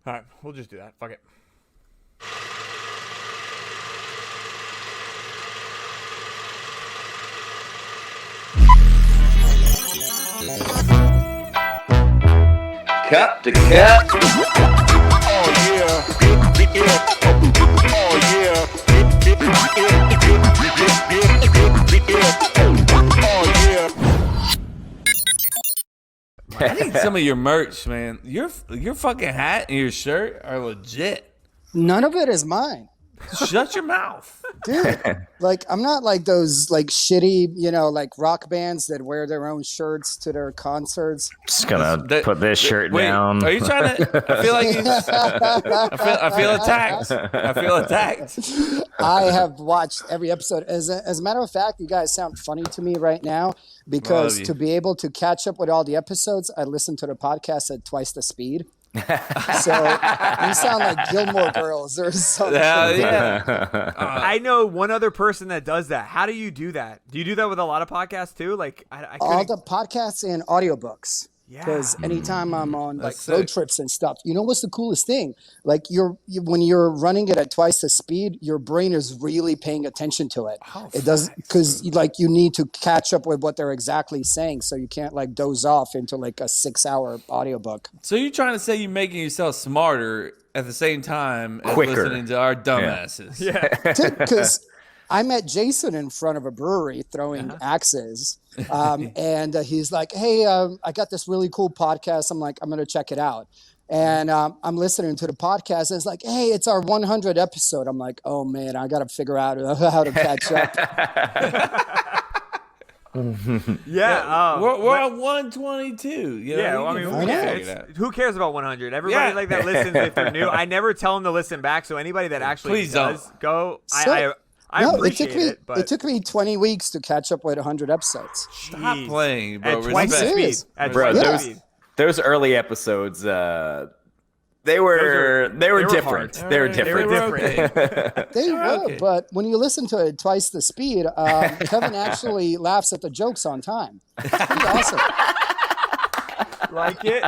All right, we'll just do that. Fuck it. Cup to cup. Oh yeah. Oh yeah. Oh yeah. I need some of your merch, man. Your fucking hat and your shirt are legit. None of it is mine. Shut your mouth. Dude, like I'm not like those like shitty, like rock bands that wear their own shirts to their concerts. Just gonna put this shirt down. Are you trying to? I feel like I feel attacked. I feel attacked. I have watched every episode. As a matter of fact, you guys sound funny to me right now because to be able to catch up with all the episodes, I listen to the podcast at twice the speed. So you sound like Gilmore Girls or something. Yeah. I know one other person that does that. How do you do that? Do you do that with a lot of podcasts too? Like I all the podcasts and audiobooks. Because anytime I'm on like road trips and stuff, you know what's the coolest thing? Like when you're running it at twice the speed, your brain is really paying attention to it. It doesn't because like you need to catch up with what they're exactly saying, so you can't like doze off into like a 6-hour audiobook. So you're trying to say you're making yourself smarter at the same time as listening to our dumbasses? Yeah. Because I met Jason in front of a brewery throwing axes. And he's like, hey, I got this really cool podcast. I'm like, I'm going to check it out. And I'm listening to the podcast. And it's like, hey, it's our 100 episode. I'm like, oh, man, I got to figure out how to catch up. We're on 122. Who cares about 100? Everybody like that listens if they're new. I never tell them to listen back. So anybody that actually does go, I appreciate it. But it took me 20 weeks to catch up with 100 episodes. Stop playing, bro. At twice the speed. Those early episodes, they were different. Hard. They were different. They were, but when you listen to it twice the speed, Kevin actually laughs at the jokes on time. Pretty awesome. Like it.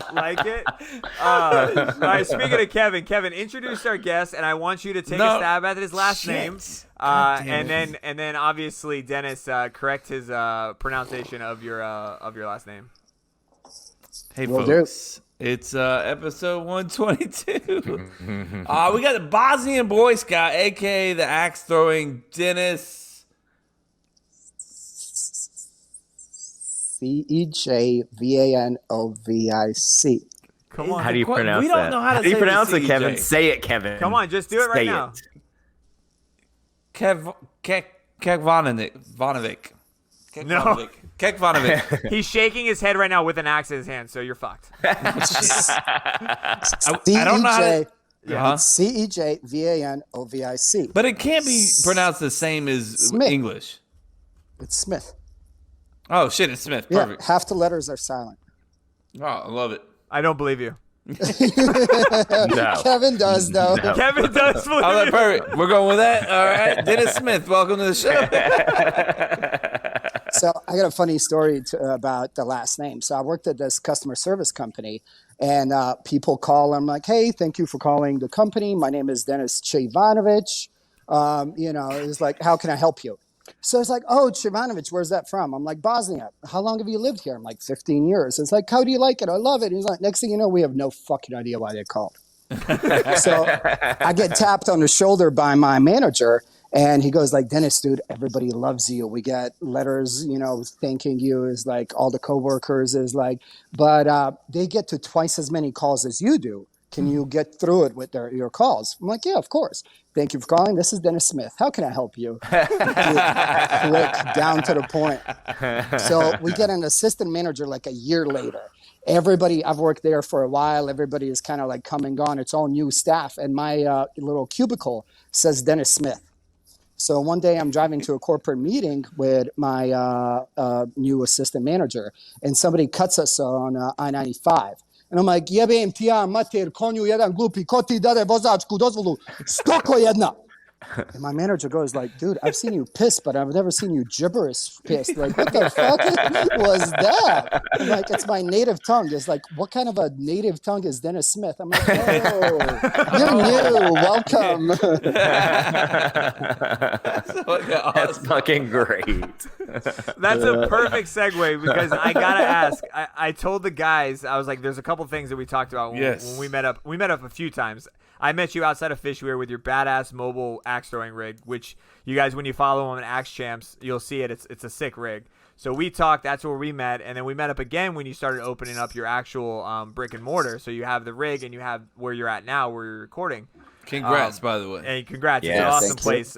All right, speaking of Kevin, introduce our guest, and I want you to take a stab at his last name. And then obviously Dennis correct his pronunciation of your last name. Hey folks, it's episode 122. We got the Bosnian Boy Scout, aka the axe throwing Dennis. Cejvanovic. Come on. How do you pronounce we don't know how to How do you say pronounce the it, Kevin? Say it, Kevin. Come on, just do it right now. Cejvanovic. No. Cejvanovic. He's shaking his head right now with an axe in his hand, so you're fucked. I don't know how to... Cejvanovic. But it can't be pronounced the same as Smith. English. It's Smith. Oh, shit, it's Smith. Perfect. Yeah, half the letters are silent. Oh, I love it. I don't believe you. No. Kevin does, though. No. Kevin does believe Oh, you. perfect. We're going with that. All right. Dennis Smith, welcome to the show. So I got a funny story about the last name. So I worked at this customer service company, and people call. I'm like, hey, thank you for calling the company. My name is Dennis Cejvanovic. It's like, how can I help you? So it's like, oh, Cejvanovic, where's that from? I'm like, Bosnia. How long have you lived here? I'm like, 15 years. It's like, how do you like it? I love it. He's like, next thing you know, we have no fucking idea why they called. So I get tapped on the shoulder by my manager, and he goes like, Dennis, dude, everybody loves you. We get letters, thanking you. Is like all the coworkers is like, but they get to twice as many calls as you do. Can you get through it with your calls? I'm like, yeah, of course. Thank you for calling. This is Dennis Smith. How can I help you? Quick, down to the point. So we get an assistant manager like a year later. Everybody, I've worked there for a while. Everybody is kind of like come and gone. It's all new staff. And my little cubicle says Dennis Smith. So one day I'm driving to a corporate meeting with my new assistant manager, and somebody cuts us on I-95. And I'm like, jebem ti ja mater konju jedan glupi, ko ti dade vozačku dozvolu, stoko jedna. And my manager goes like, dude, I've seen you pissed, but I've never seen you gibberish pissed. Like, what the fuck was that? I'm like, it's my native tongue. It's like, what kind of a native tongue is Dennis Smith? I'm like, oh, you're new. Welcome. That's fucking great. That's a perfect segue because I gotta ask. I told the guys, I was like, there's a couple things that we talked about when we met up. We met up a few times. I met you outside of Fishweir with your badass mobile axe throwing rig, which you guys, when you follow them on Axe Champs, you'll see it. It's a sick rig. So we talked. That's where we met, and then we met up again when you started opening up your actual brick and mortar. So you have the rig, and you have where you're at now, where you're recording. Congrats, by the way. And congrats. It's an awesome place.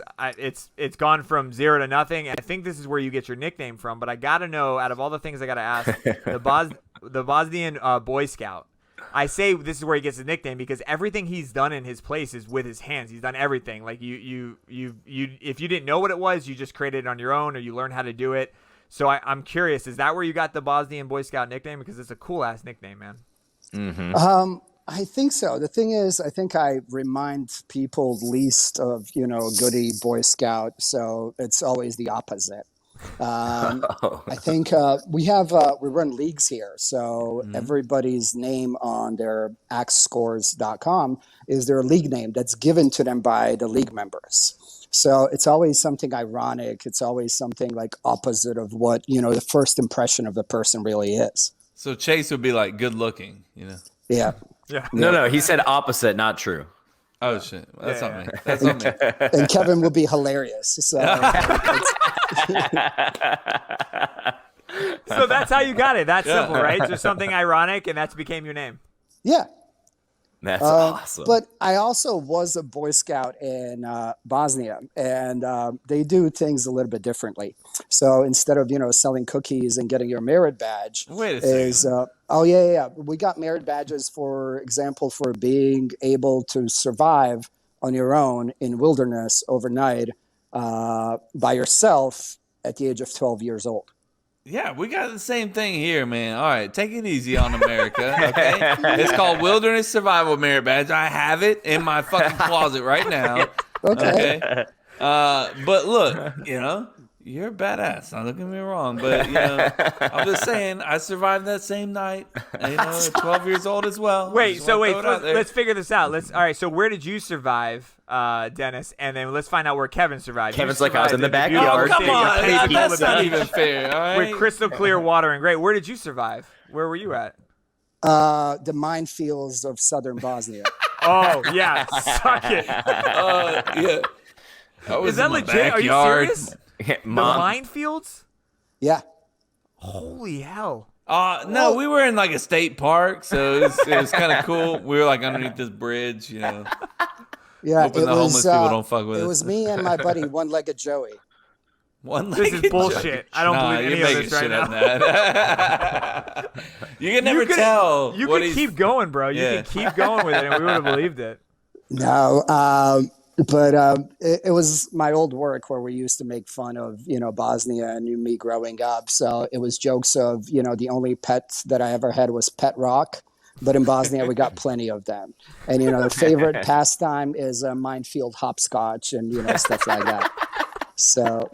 It's gone from 0 to nothing. And I think this is where you get your nickname from. But I got to know, out of all the things I got to ask, the Bosnian Boy Scout. I say this is where he gets his nickname because everything he's done in his place is with his hands. He's done everything. Like you if you didn't know what it was, you just created it on your own or you learned how to do it. So I'm curious, is that where you got the Bosnian Boy Scout nickname? Because it's a cool ass nickname, man. Mm-hmm. I think so. The thing is, I think I remind people least of, goody Boy Scout. So it's always the opposite. I think we run leagues here. So everybody's name on their axescores.com is their league name that's given to them by the league members. So it's always something ironic. It's always something like opposite of what, the first impression of the person really is. So Chase would be like good looking, Yeah. Yeah. No, he said opposite, not true. Oh shit, that's on me. That's on me. And Kevin would be hilarious. So, so that's how you got it. That's simple, right? Just something ironic, and that's became your name. Yeah. That's awesome. But I also was a Boy Scout in Bosnia, and they do things a little bit differently. So instead of selling cookies and getting your merit badge, wait a second. We got merit badges, for example, for being able to survive on your own in wilderness overnight by yourself at the age of 12 years old. Yeah, we got the same thing here, man. All right, take it easy on America, okay? It's called Wilderness Survival Merit Badge. I have it in my fucking closet right now. Okay. But look, you're a badass. Don't get me wrong, but I'm just saying, I survived that same night. 12 years old as well. Let's figure this out. All right. So where did you survive, Dennis? And then let's find out where Kevin survived. Kevin's like, I was in the backyard. Oh, come on, that's not even fair. All right? With crystal clear water and great. Where did you survive? Where were you at? The minefields of southern Bosnia. Oh yeah, suck it. Yeah. Is that legit? Are you serious? The Mom. minefields? Yeah. Holy hell. No, we were in like a state park, so it was kind of cool. We were like underneath this bridge, Yeah, hoping the homeless people don't fuck with us. It was me and my buddy, One-Legged Joey. This is bullshit. I don't believe any of this right now. That. You can never tell. You can keep going, bro. You can keep going with it, and we would have believed it. No, but it was my old work where we used to make fun of, Bosnia and me growing up. So it was jokes of, the only pet that I ever had was Pet Rock. But in Bosnia, we got plenty of them. And, the favorite pastime is minefield hopscotch and, stuff like that. So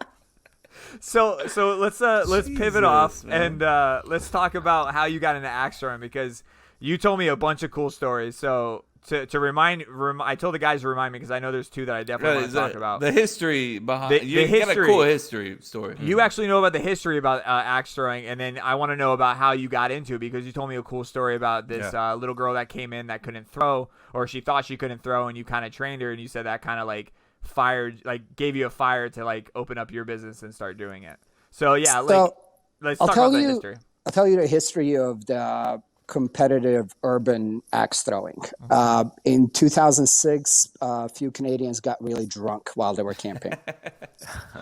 let's pivot off, man. And let's talk about how you got into axe throwing, because you told me a bunch of cool stories. So to remind, I told the guys to remind me, because I know there's two that I definitely want to talk about. The history behind you got a cool history story. You actually know about the history about axe throwing, and then I want to know about how you got into it, because you told me a cool story about this little girl that came in that couldn't throw, or she thought she couldn't throw, and you kind of trained her, and you said that kind of gave you a fire to open up your business and start doing it. So yeah, let's talk about that history. I'll tell you the history of the competitive urban axe throwing. In 2006, a few Canadians got really drunk while they were camping.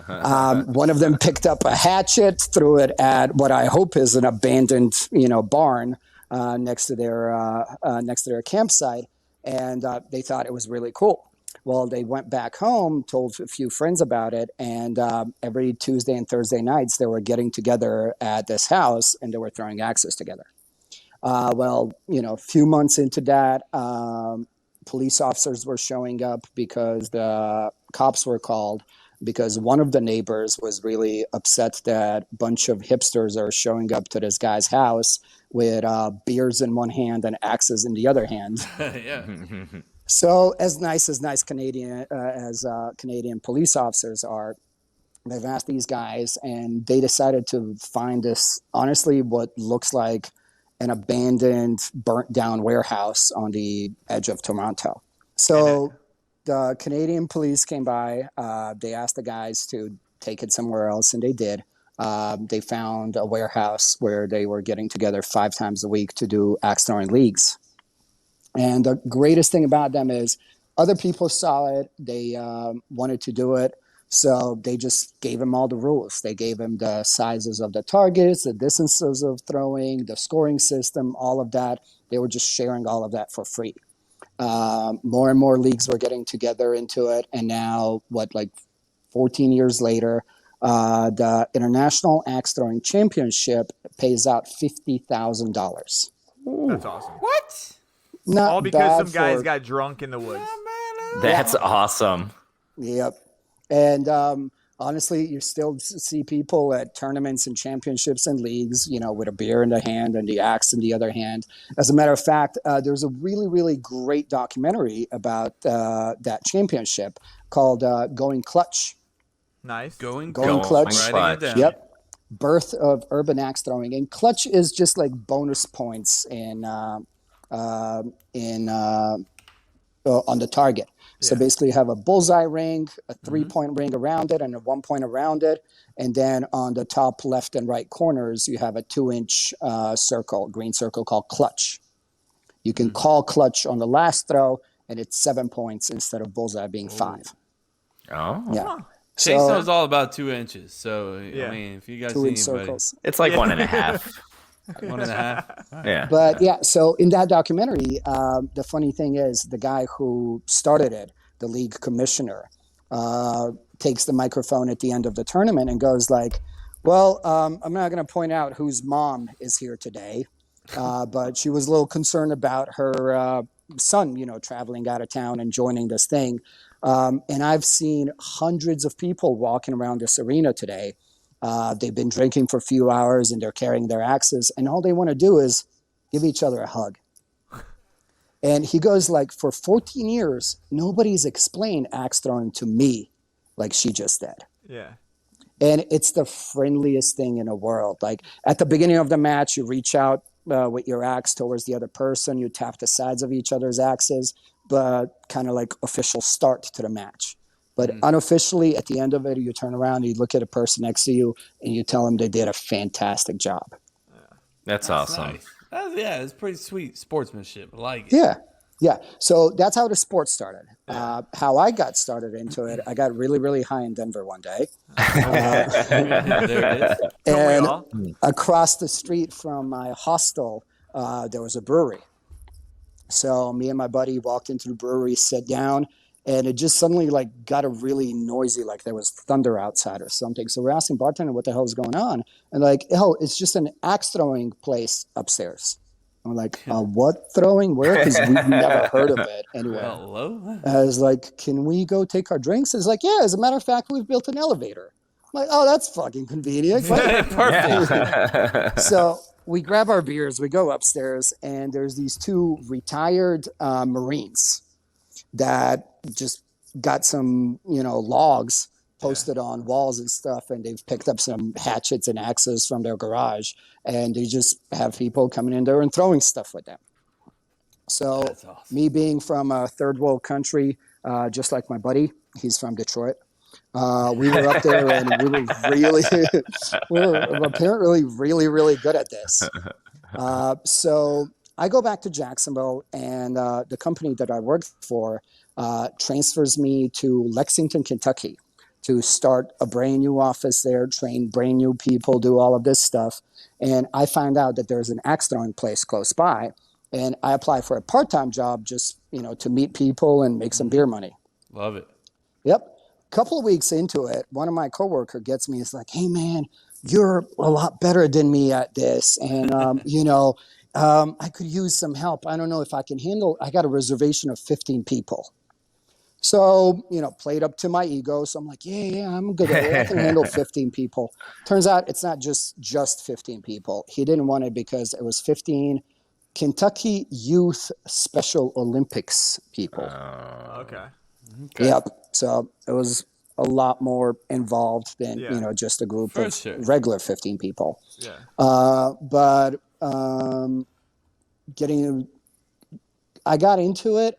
One of them picked up a hatchet, threw it at what I hope is an abandoned, barn next to their campsite, and they thought it was really cool. Well, they went back home, told a few friends about it, and every Tuesday and Thursday nights they were getting together at this house and they were throwing axes together. A few months into that, police officers were showing up because the cops were called because one of the neighbors was really upset that a bunch of hipsters are showing up to this guy's house with beers in one hand and axes in the other hand. Yeah. So as nice Canadian Canadian police officers are, they've asked these guys, and they decided to find this, honestly, what looks like an abandoned, burnt down warehouse on the edge of Toronto. So the Canadian police came by. They asked the guys to take it somewhere else, and they did. They found a warehouse where they were getting together 5 times a week to do axe throwing leagues. And the greatest thing about them is other people saw it. They wanted to do it. So they just gave him all the rules. They gave him the sizes of the targets, the distances of throwing, the scoring system, all of that. They were just sharing all of that for free. More and more leagues were getting together into it. And now, 14 years later, the International Axe Throwing Championship pays out $50,000. That's awesome. What? Not all because some bad guys got drunk in the woods. That's awesome. Yep. And honestly, you still see people at tournaments and championships and leagues, with a beer in the hand and the axe in the other hand. As a matter of fact, there's a really, really great documentary about that championship called Going Clutch. Nice. Going Clutch. Writing it down. Yep. Birth of urban axe throwing. And clutch is just like bonus points on the target. So basically you have a bullseye ring, a 3-point ring around it, and a 1 point around it. And then on the top left and right corners, you have a 2-inch green circle called clutch. You can call clutch on the last throw, and it's 7 points instead of bullseye being 5. Oh. Yeah. Chase So, knows all about 2 inches. So, Yeah. I mean, if you guys 2-inch see anybody, circles. It's like 1.5. 1.5. Yeah. But yeah, so in that documentary, the funny thing is the guy who started it, the league commissioner, takes the microphone at the end of the tournament and goes like, well, I'm not going to point out whose mom is here today, but she was a little concerned about her son, traveling out of town and joining this thing. And I've seen hundreds of people walking around this arena today. They've been drinking for a few hours and they're carrying their axes, and all they want to do is give each other a hug. And he goes like, for 14 years, nobody's explained axe throwing to me like she just did. Yeah. And it's the friendliest thing in the world. Like at the beginning of the match, you reach out with your axe towards the other person. You tap the sides of each other's axes, but kind of like official start to the match. But unofficially, at the end of it, you turn around and you look at a person next to you and you tell them they did a fantastic job. That's awesome. Nice. It's pretty sweet sportsmanship. I like it. Yeah. Yeah. So that's how the sport started. How I got started into it, I got really, really high in Denver one day. There it is. And across the street from my hostel, there was a brewery. So me and my buddy walked into the brewery, sat down, and it just suddenly got a really noisy, like there was thunder outside or something. So we're asking bartender what the hell is going on. And it's just an axe throwing place upstairs. I'm like, what throwing? Where? Because we've never heard of it anywhere. Hello? I was like, can we go take our drinks? It's like, yeah, as a matter of fact, we've built an elevator. I'm like, oh, that's fucking convenient. Perfect. So we grab our beers, we go upstairs, and there's these 2 retired Marines that just got some, logs posted on walls and stuff, and they've picked up some hatchets and axes from their garage, and they just have people coming in there and throwing stuff with them. So awesome. Me being from a third world country, just like my buddy, he's from Detroit. We were up there and we were apparently really, really good at this. So I go back to Jacksonville, and the company that I worked for transfers me to Lexington, Kentucky, to start a brand new office there, train brand new people, do all of this stuff. And I find out that there's an axe throwing place close by, and I apply for a part-time job just, to meet people and make some beer money. Love it. Yep. Couple of weeks into it, one of my coworker gets me, is like, hey man, you're a lot better than me at this. And, I could use some help. I don't know if I can handle, I got a reservation of 15 people. So, played up to my ego. So I'm like, yeah, I'm good at it. I can handle 15 people. Turns out it's not just 15 people. He didn't want it because it was 15 Kentucky Youth Special Olympics people. Okay. Yep. So it was a lot more involved than, just a group of regular 15 people. Yeah. But I got into it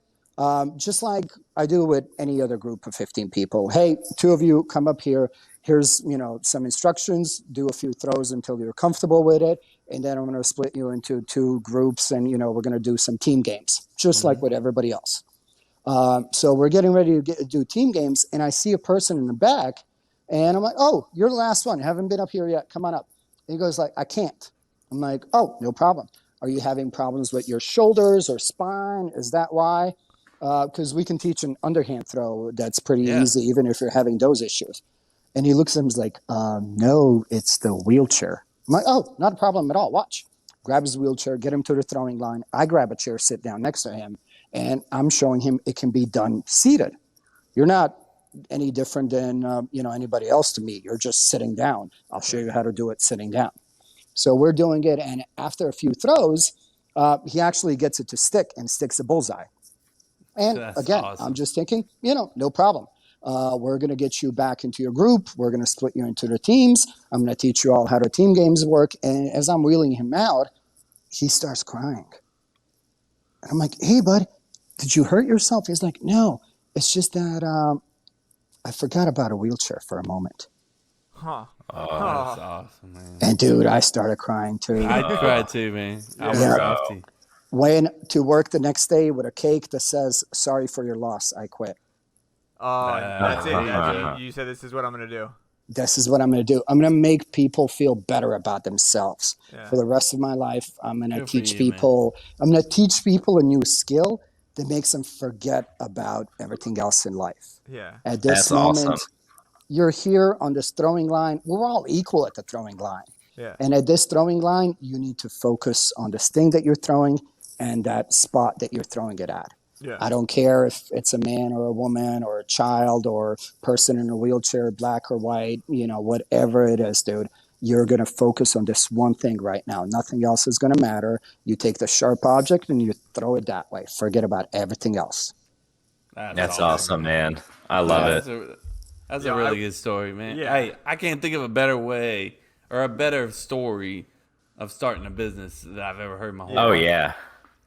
just like I do with any other group of 15 people. Hey, 2 of you come up here. Here's, some instructions. Do a few throws until you're comfortable with it. And then I'm going to split you into 2 groups and, we're going to do some team games, just like with everybody else. So we're getting ready to do team games, and I see a person in the back, and I'm like, oh, you're the last one. Haven't been up here yet. Come on up. And he goes like, I can't. I'm like, oh, no problem. Are you having problems with your shoulders or spine? Is that why? Because we can teach an underhand throw that's pretty easy, even if you're having those issues. And he looks at him and is like, no, it's the wheelchair. I'm like, oh, not a problem at all. Watch. Grab his wheelchair, get him to the throwing line. I grab a chair, sit down next to him, and I'm showing him it can be done seated. You're not any different than anybody else to me. You're just sitting down. I'll show you how to do it sitting down. So we're doing it, and after a few throws, he actually gets it to stick and sticks a bullseye. And again, awesome. I'm just thinking, no problem. We're going to get you back into your group. We're going to split you into the teams. I'm going to teach you all how the team games work. And as I'm wheeling him out, he starts crying. And I'm like, hey, bud, did you hurt yourself? He's like, no, it's just that I forgot about a wheelchair for a moment. Huh. Oh, that's awesome, man. And, dude, I started crying, too. I cried, too, man. I was 50. Went to work the next day with a cake that says, sorry for your loss, I quit. Oh, that's it. You said this is what I'm going to do. This is what I'm going to do. I'm going to make people feel better about themselves. For the rest of my life. I'm going to teach people. I'm going to teach people a new skill that makes them forget about everything else in life. Yeah. At this moment, you're here on this throwing line. We're all equal at the throwing line. Yeah. And at this throwing line, you need to focus on this thing that you're throwing and that spot that you're throwing it at. Yeah. I don't care if it's a man or a woman or a child or person in a wheelchair, black or white, whatever it is, dude. You're going to focus on this one thing right now. Nothing else is going to matter. You take the sharp object and you throw it that way. Forget about everything else. That's awesome, man. I love it. That's a really good story, man. Yeah. Hey, I can't think of a better way or a better story of starting a business that I've ever heard in my whole life. Oh, yeah.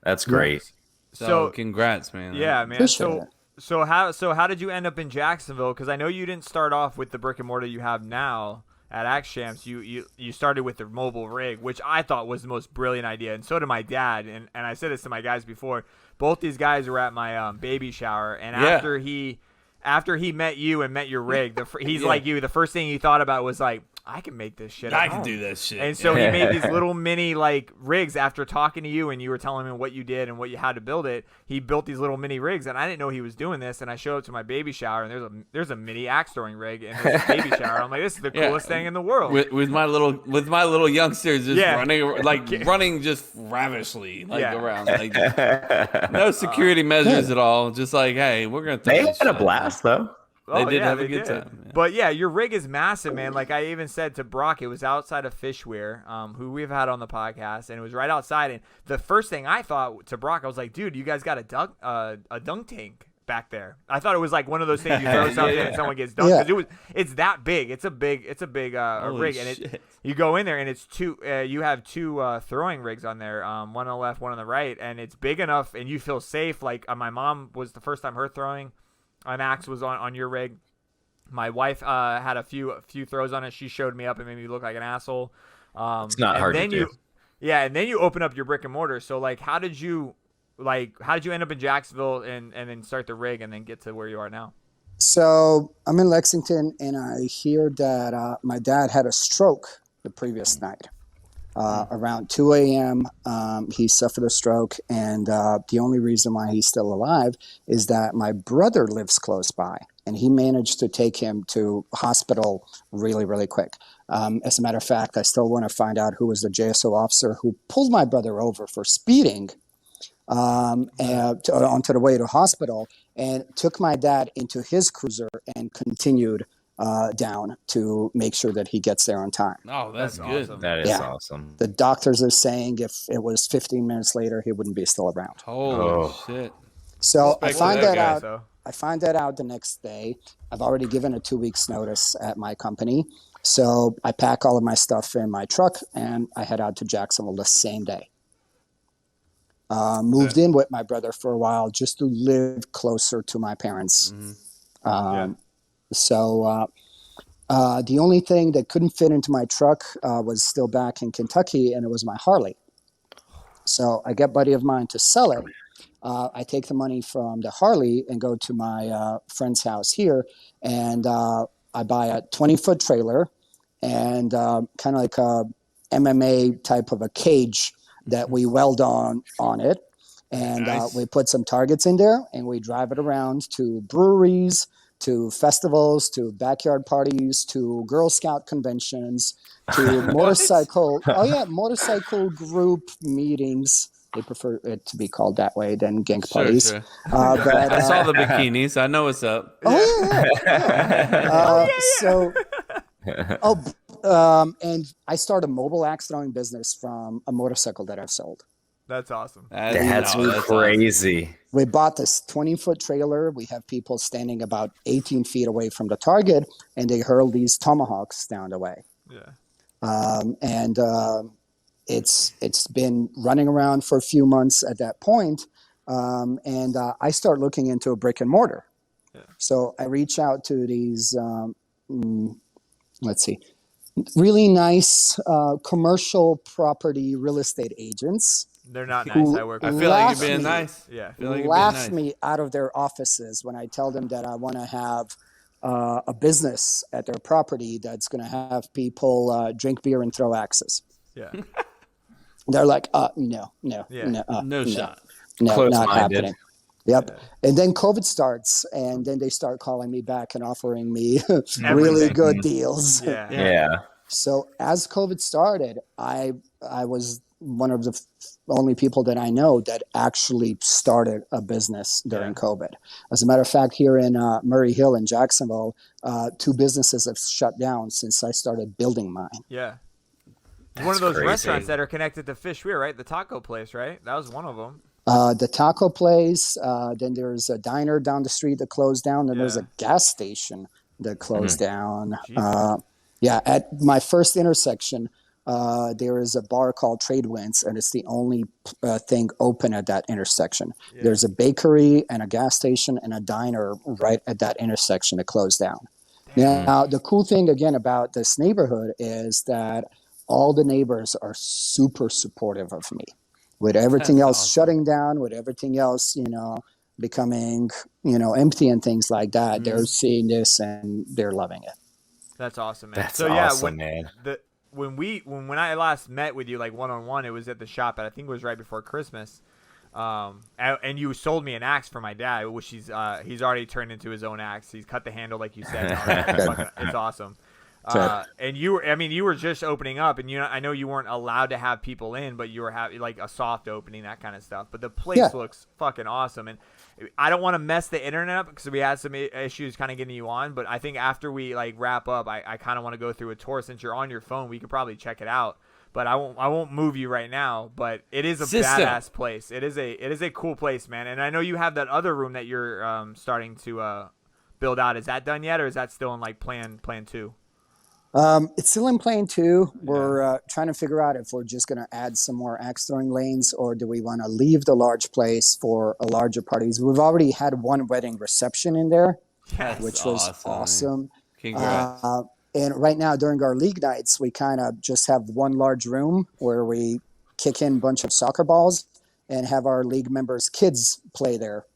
That's great. So congrats, man. Yeah, man. So how did you end up in Jacksonville? Because I know you didn't start off with the brick and mortar you have now at Axe Champs. You started with the mobile rig, which I thought was the most brilliant idea, and so did my dad. And I said this to my guys before. Both these guys were at my baby shower, and after he met you and met your rig, he's like you. The first thing he thought about was like, I can make this shit. I can do this shit. And so he made these little mini rigs after talking to you and you were telling him what you did and what you had to build it. He built these little mini rigs, and I didn't know he was doing this. And I showed up to my baby shower, and there's a mini axe throwing rig in this baby shower. I'm like, this is the coolest thing in the world. With my little youngsters just running just ravishly around, no security measures at all. Just like, hey, we're gonna. They had a blast though. They did have a good time. Yeah. But yeah, your rig is massive, man. Like I even said to Brock, it was outside of Fishweir, who we've had on the podcast, and it was right outside. And the first thing I thought to Brock, I was like, dude, you guys got a dunk tank back there. I thought it was like one of those things you throw something and someone gets dunked. Because it's that big. It's a big rig, and you go in there and it's two. You have 2 throwing rigs on there, one on the left, one on the right, and it's big enough, and you feel safe. Like my mom was the first time her throwing an axe was on your rig. My wife had a few throws on it. She showed me up and made me look like an asshole. It's not hard to do. Yeah, and then you open up your brick and mortar. So how did you end up in Jacksonville and then start the rig and then get to where you are now? So I'm in Lexington, and I hear that my dad had a stroke the previous night. Around 2 a.m., he suffered a stroke, and the only reason why he's still alive is that my brother lives close by, and he managed to take him to hospital really, really quick. As a matter of fact, I still want to find out who was the JSO officer who pulled my brother over for speeding onto the way to hospital, and took my dad into his cruiser and continued down to make sure that he gets there on time. Oh, that's good. Awesome. That is awesome. The doctors are saying if it was 15 minutes later, he wouldn't be still around. Holy shit. So I find that out. So. I find that out the next day. I've already given a 2 weeks notice at my company. So I pack all of my stuff in my truck and I head out to Jacksonville the same day. Moved in with my brother for a while just to live closer to my parents. So the only thing that couldn't fit into my truck was still back in Kentucky, and it was my Harley. So I get a buddy of mine to sell it. I take the money from the Harley and go to my friend's house here, and I buy a 20-foot trailer and kind of like a MMA type of a cage that we weld on it. And we put some targets in there, and we drive it around to breweries, to festivals, to backyard parties, to Girl Scout conventions, to motorcycle group meetings. They prefer it to be called that way than gank parties. Sure. But, I saw the bikinis. I know what's up. And I started a mobile axe throwing business from a motorcycle that I've sold. That's awesome. That's crazy. Awesome. We bought this 20-foot trailer. We have people standing about 18 feet away from the target, and they hurl these tomahawks down the way. It's been running around for a few months at that point, and I start looking into a brick and mortar. So I reach out to these, really nice commercial property real estate agents. They're not nice. I work with. I feel like you're being nice. Yeah. Laugh me out of their offices when I tell them that I want to have a business at their property that's going to have people drink beer and throw axes. Yeah. They're like, no shot. No, not happening. Yep. Yeah. And then COVID starts, and then they start calling me back and offering me really good deals. Yeah. So as COVID started, I was one of the only people that I know that actually started a business during COVID. As a matter of fact, here in Murray Hill in Jacksonville, 2 businesses have shut down since I started building mine. Yeah. One of those restaurants that are connected to Fish Weir, right? The taco place, right? That was one of them. The taco place, then there's a diner down the street that closed down, then there's a gas station that closed down. At my first intersection, there is a bar called Trade Winds, and it's the only thing open at that intersection. Yeah. There's a bakery and a gas station and a diner right at that intersection that closed down. Now, the cool thing, again, about this neighborhood is that all the neighbors are super supportive of me. With everything else shutting down, with everything else, becoming, empty and things like that, they're seeing this and they're loving it. That's awesome, man. That's awesome, man. When I last met with you, like one-on-one, it was at the shop, and I think it was right before Christmas. And you sold me an axe for my dad, which he's already turned into his own axe. He's cut the handle, like you said. It's awesome. And you were just opening up, and I know you weren't allowed to have people in, but you were having like a soft opening, that kind of stuff. But the place looks fucking awesome, and I don't want to mess the internet up because we had some issues kind of getting you on. But I think after we wrap up, I kind of want to go through a tour. Since you're on your phone, we could probably check it out. But I won't move you right now. But it is a badass place. It is a cool place, man. And I know you have that other room that you're starting to build out. Is that done yet, or is that still in plan 2? It's still in plan 2. We're trying to figure out if we're just going to add some more axe throwing lanes, or do we want to leave the large place for a larger parties. We've already had one wedding reception in there, which was awesome. Congrats. And right now during our league nights, we kind of just have one large room where we kick in a bunch of soccer balls and have our league members' kids play there.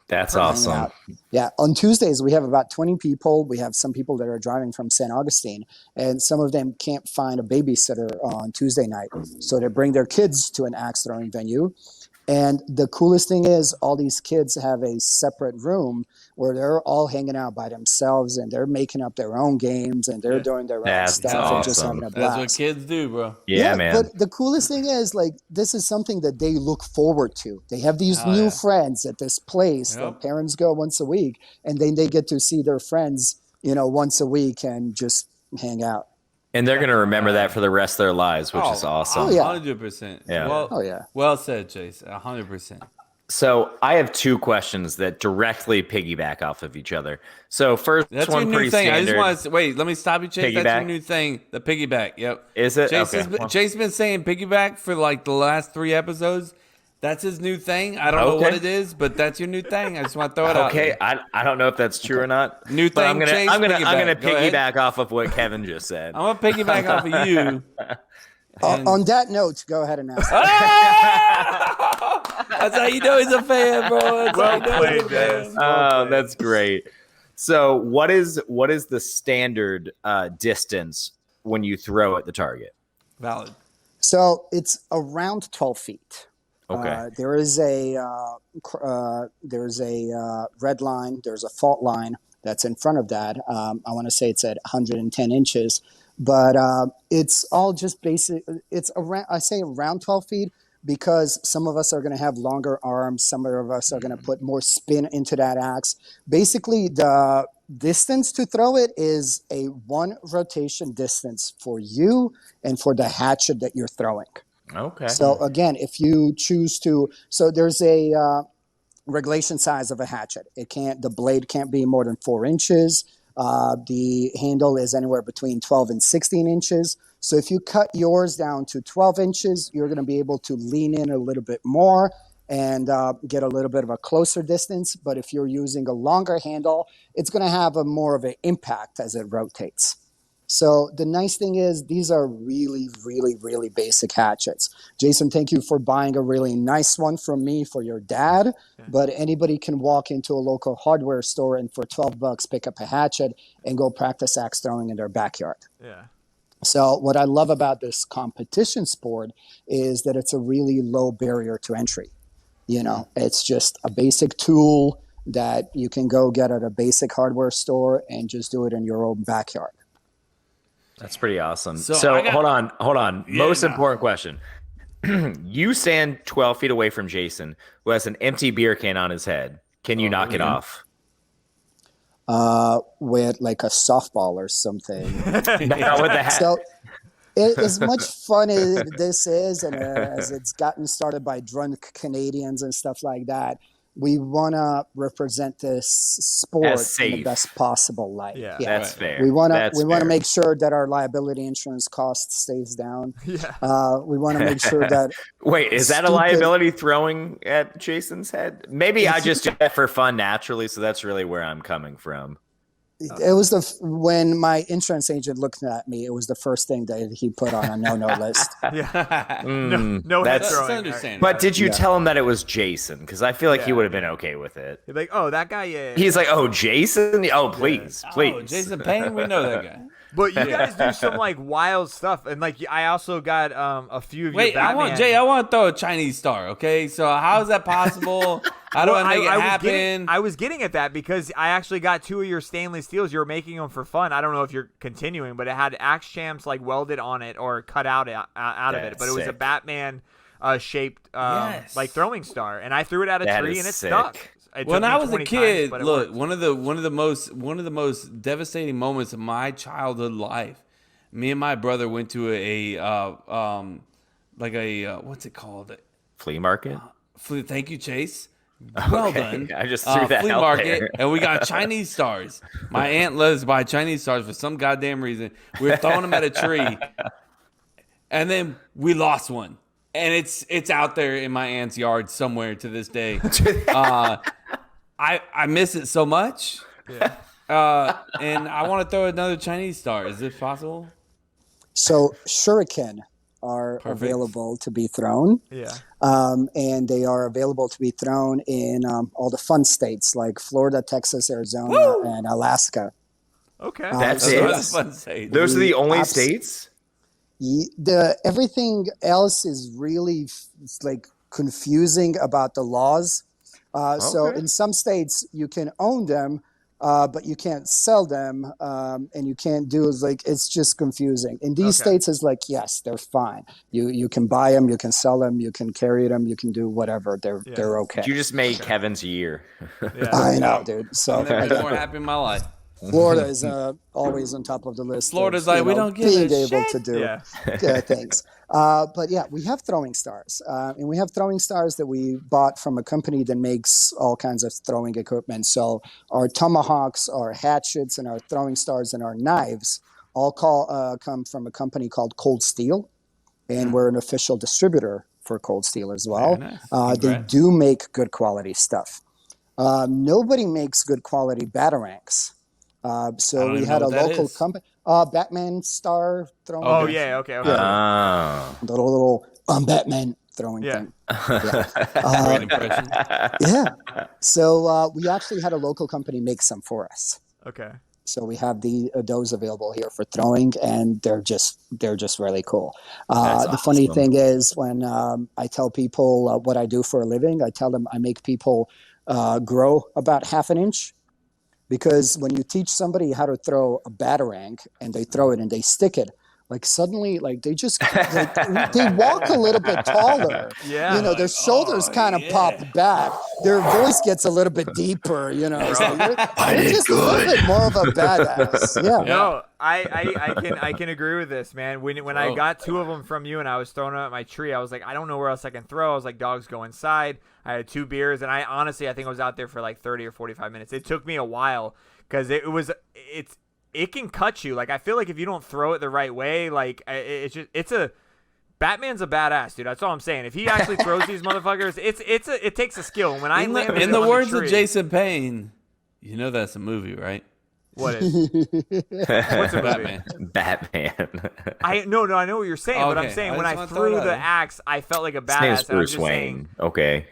That's awesome. Yeah. On Tuesdays, we have about 20 people. We have some people that are driving from St. Augustine, and some of them can't find a babysitter on Tuesday night. So they bring their kids to an axe throwing venue. And the coolest thing is all these kids have a separate room where they're all hanging out by themselves and they're making up their own games and they're doing their own That's stuff and just having a awesome. That's blast. what kids do, bro. Yeah, man. But the coolest thing is, like, this is something that they look forward to. They have these new friends at this place that parents go once a week, and then they get to see their friends, once a week and just hang out. And they're going to remember that for the rest of their lives, which is awesome. Oh, yeah. 100%. Yeah. Well, well said, Chase. 100%. So I have two questions that directly piggyback off of each other. So first That's one, your new pretty thing. standard. I just want to wait. Let me stop you, Chase. Piggyback? That's your new thing. The piggyback. Yep. Is it? Chase Okay. Chase been saying piggyback for like the last 3 episodes. That's his new thing. I don't know what it is, but that's your new thing. I just want to throw it out. Okay, I don't know if that's true or not. New but thing. Chase, I'm gonna piggyback. Go ahead. piggyback off of what Kevin just said. I'm gonna piggyback off of you. On that note, go ahead and ask. That's how you know he's a fan, bro. That's Well played, Dennis. Oh, that's great. So what is the standard distance when you throw at the target? Valid. So it's around 12 feet. Okay. There is a red line. There's a fault line that's in front of that. I want to say it's at 110 inches, but it's all just basic. It's around. I say around 12 feet because some of us are going to have longer arms. Some of us are going to put more spin into that axe. Basically, the distance to throw it is a 1 rotation distance for you and for the hatchet that you're throwing. Okay. So again, if you choose to, so there's a regulation size of a hatchet. The blade can't be more than 4 inches. The handle is anywhere between 12 and 16 inches. So if you cut yours down to 12 inches, you're going to be able to lean in a little bit more and get a little bit of a closer distance. But if you're using a longer handle, it's going to have more of an impact as it rotates. So the nice thing is these are really, really, really basic hatchets. Jason, thank you for buying a really nice one from me for your dad. Yeah. But anybody can walk into a local hardware store and for $12 pick up a hatchet and go practice axe throwing in their backyard. Yeah. So what I love about this competition sport is that it's a really low barrier to entry. It's just a basic tool that you can go get at a basic hardware store and just do it in your own backyard. That's pretty awesome. So hold on. Yeah, Most important question. You stand 12 feet away from Jason, who has an empty beer can on his head. Can you knock it off? With like a softball or something. Not with the hat. So as much fun as this is, and as it's gotten started by drunk Canadians and stuff like that, we want to represent this sport in the best possible light. Yeah, that's fair. We want to make sure that our liability insurance cost stays down. Yeah. We want to make sure that. Wait, is that a liability throwing at Jason's head? Maybe I just do that for fun naturally, so that's really where I'm coming from. It was when my insurance agent looked at me, it was the first thing that he put on a no list. Yeah. No head that's throwing. Understandable. But did you tell him that it was Jason? Because I feel like he would have been okay with it. You're like, oh, that guy, yeah. He's like, oh, Jason? Oh, please. Oh, Jason Payne, we know that guy. But you guys do some like wild stuff, and like I also got a few of your Batman. I want to throw a Chinese star. Okay, so how is that possible? How do I make it happen? I was getting at that because I actually got 2 of your stainless steels. You were making them for fun. I don't know if you're continuing, but it had axe champs like welded on it or cut out of it. But it was a Batman shaped like throwing star, and I threw it at a tree and it stuck. When I was a kid, look, one of the most devastating moments of my childhood life. Me and my brother went to what's it called? Flea market. Thank you, Chase. Well done. I just threw that flea out market, there. And we got Chinese stars. My aunt loves to buy Chinese stars for some goddamn reason. We were throwing them at a tree, and then we lost one, and it's out there in my aunt's yard somewhere to this day. I miss it so much. Yeah. And I want to throw another Chinese star. Is it possible? So shuriken are available to be thrown. Yeah. And they are available to be thrown in all the fun states like Florida, Texas, Arizona, and Alaska. Okay. That's Those it. are the fun states. Those are the only states? Everything else is really like confusing about the laws. So Okay. in some states you can own them, but you can't sell them, and you can't do is like it's just confusing. In these Okay. states, it's like yes, they're fine. You can buy them, you can sell them, you can carry them, you can do whatever. They're okay. You just made Kevin's year. Yeah. I know, dude. So I've never been again, more happy in my life. Florida is always on top of the list. Florida's of, like, we don't give being a able shit. to do Yeah. things. But yeah, we have throwing stars, and we have throwing stars that we bought from a company that makes all kinds of throwing equipment. So our tomahawks, our hatchets, and our throwing stars and our knives all come from a company called Cold Steel, and we're an official distributor for Cold Steel as well. Very nice. They Congrats. do make good quality stuff. Nobody makes good quality batarangs. So don't we even had know a what that local is. company, Batman star throwing. Oh yeah. Okay. Oh. The little Batman throwing Yeah. thing. Yeah. Great impression. Yeah. So we actually had a local company make some for us. Okay. So we have those available here for throwing, and they're just really cool. That's the funny awesome. thing is when I tell people what I do for a living, I tell them I make people grow about half an inch. Because when you teach somebody how to throw a batarang and they throw it and they stick it, like suddenly, like they just they walk a little bit taller. Yeah. Their shoulders kind of pop back. Their voice gets a little bit deeper. So you're just a little bit more of a badass. Yeah. No, I can agree with this, man. When I got two of them from you and I was throwing them at my tree, I was like, I don't know where else I can throw. I was like, dogs go inside. I had 2 beers, and I think I was out there for like 30 or 45 minutes. It took me a while because it can cut you. Like I feel like if you don't throw it the right way, like Batman's a badass, dude. That's all I'm saying. If he actually throws these motherfuckers, it takes a skill. And when I landed In the on words the of tree, Jason Payne, you know that's a movie, right? what is? What's a movie? Batman. I know what you're saying, but I'm Okay, saying I when just I wanna threw throw it the out. axe, I felt like a His name's badass. And I'm Bruce just Wayne. saying, Okay.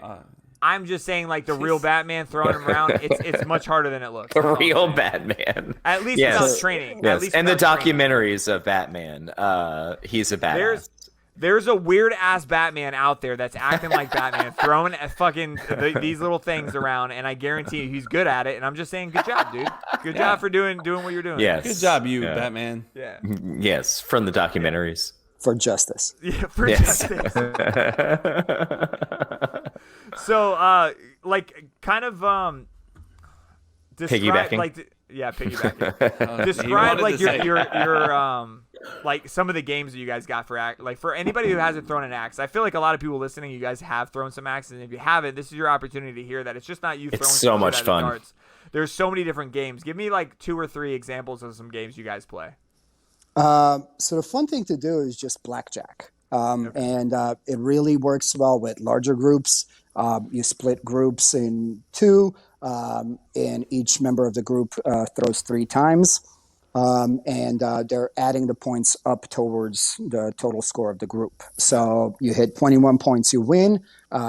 I'm just saying, like the real Batman throwing him around, it's much harder than it looks. The That's all I'm real saying. Batman. At least Yes. without training. At Yes. least And the without training. documentaries of Batman. He's a badass. There's a weird ass Batman out there that's acting like Batman, throwing these little things around, and I guarantee you he's good at it. And I'm just saying, good job, dude. Good job for doing what you're doing. Yes. Good job, you, Yeah. Batman. Yeah. Yes, from the documentaries. For justice. Yeah. For Yes. justice. So, like, kind of describe Piggybacking? like piggybacking. He Describe wanted like to say it. your like some of the games that you guys got for axe. Like for anybody who hasn't thrown an axe, I feel like a lot of people listening, you guys have thrown some axes, and if you haven't, this is your opportunity to hear that it's just not you It's throwing so some much shit at fun. darts. There's so many different games. Give me like 2 or 3 examples of some games you guys play. So the fun thing to do is just blackjack. And it really works well with larger groups. You split groups in 2, and each member of the group throws 3 times. And they're adding the points up towards the total score of the group. So you hit 21 points, you win.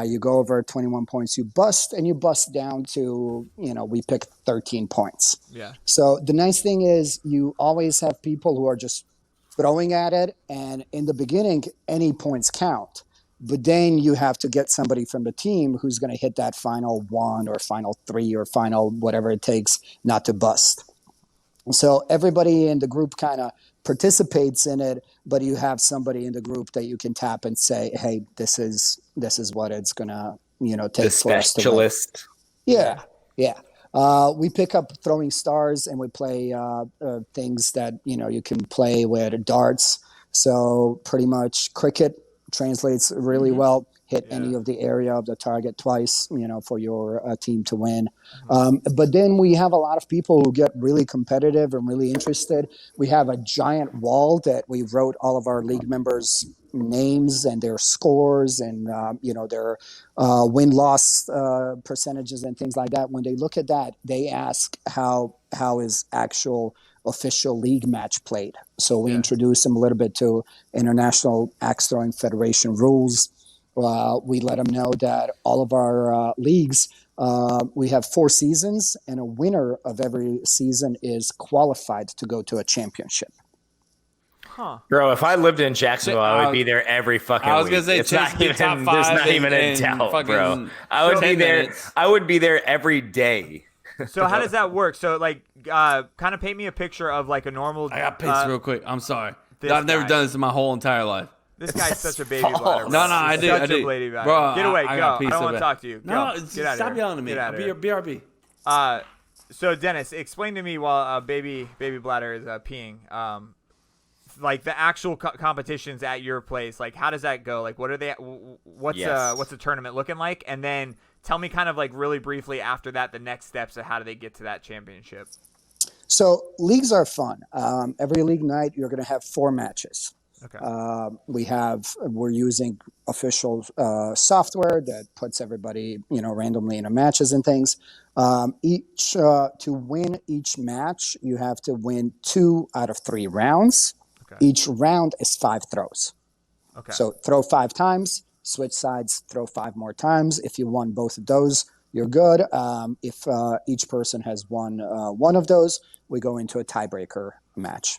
You go over 21 points, you bust, and you bust down to, we picked 13 points. Yeah. So the nice thing is you always have people who are just throwing at it. And in the beginning, any points count. But then you have to get somebody from the team who's going to hit that final 1 or final 3 or final whatever it takes not to bust. So everybody in the group kind of participates in it, but you have somebody in the group that you can tap and say, "Hey, this is what it's gonna, take The for us to win." specialist. Yeah. We pick up throwing stars and we play things that you can play with darts. So pretty much cricket translates really well. Hit any of the area of the target twice, for your team to win. But then we have a lot of people who get really competitive and really interested. We have a giant wall that we wrote all of our league members' names and their scores and their win-loss percentages and things like that. When they look at that, they ask how is actual official league match played. So we introduce them a little bit to International Axe Throwing Federation rules. We let them know that all of our leagues, we have 4 seasons, and a winner of every season is qualified to go to a championship. Bro, if I lived in Jacksonville, I would be there every fucking week. I was gonna say, it's Chase not be even, top there's five not even a in doubt, fucking bro. I would be 10 there. minutes. I would be there every day. So how does that work? So like, kind of paint me a picture of like a normal. I got pissed real quick. I'm sorry. this I've never guy. done this in my whole entire life. This guy's such a baby false. bladder. Bro. No, I He's do. Such I do. a baby bladder. Bro, Get away, I go. got I pissed don't so want to bad. talk to you. No, Go. Get out of stop here. yelling at me. Get out of here. BRB. So Dennis, explain to me while baby bladder is peeing. Like the actual competitions at your place. Like how does that go? Like what are they? What's the tournament looking like? And then tell me kind of like really briefly after that the next steps of how do they get to that championship. So leagues are fun. Every league night, you're going to have 4 matches. Okay. We're using official software that puts everybody, randomly in matches and things. To win each match, you have to win 2 out of 3 rounds. Okay. Each round is 5 throws. Okay. So throw 5 times, switch sides, throw 5 more times. If you won both of those, you're good. If each person has won one of those, we go into a tiebreaker match.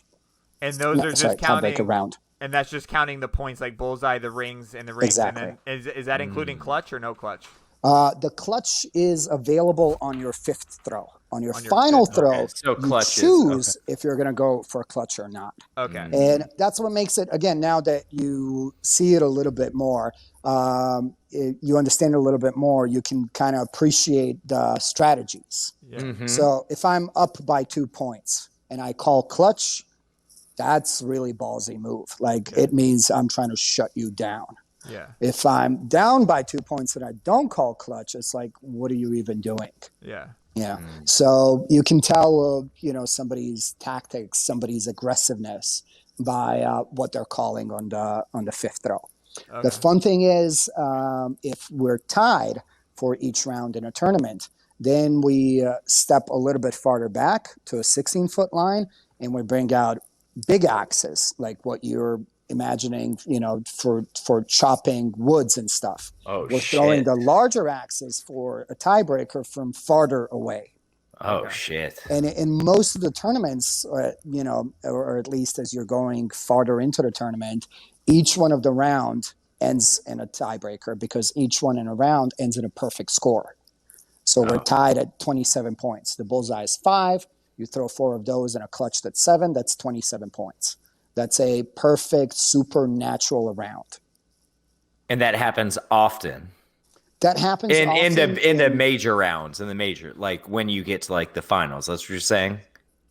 And those are just counting. Tiebreaker round. And that's just counting the points like bullseye, the rings, and the rings. Exactly. And then is that including clutch or no clutch? The clutch is available on your 5th throw. On your final throw, Okay. So you clutch choose if you're going to go for a clutch or not. Okay. And that's what makes it, again, now that you see it a little bit more, you understand it a little bit more, you can kind of appreciate the strategies. Yeah. Mm-hmm. So if I'm up by 2 points and I call clutch, that's really ballsy move. Like it means I'm trying to shut you down. Yeah. If I'm down by 2 points and I don't call clutch, it's like, what are you even doing? Yeah. Yeah. So you can tell, somebody's tactics, somebody's aggressiveness by what they're calling on the 5th throw. Okay. The fun thing is, if we're tied for each round in a tournament, then we step a little bit farther back to a 16-foot line, and we bring out big axes, like what you're imagining, for chopping woods and stuff. We're throwing the larger axes for a tiebreaker from farther away. Oh, shit. And in most of the tournaments, or at least as you're going farther into the tournament, each one of the round ends in a tiebreaker because each one in a round ends in a perfect score. So we're tied at 27 points. The bullseye is 5. You throw 4 of those in a clutch that's 7. That's 27 points. That's a perfect supernatural round. And that happens often. That happens in often the major rounds, in the major, like when you get to like the finals. That's what you're saying?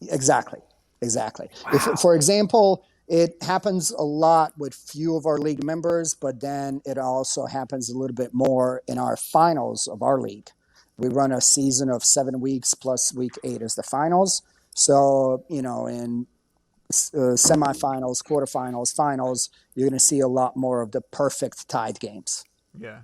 Exactly. Wow. If, for example, it happens a lot with few of our league members, but then it also happens a little bit more in our finals of our league. We run a season of 7 weeks plus week 8 is the finals. So, in semifinals, quarterfinals, finals, you're going to see a lot more of the perfect tied games. Yeah.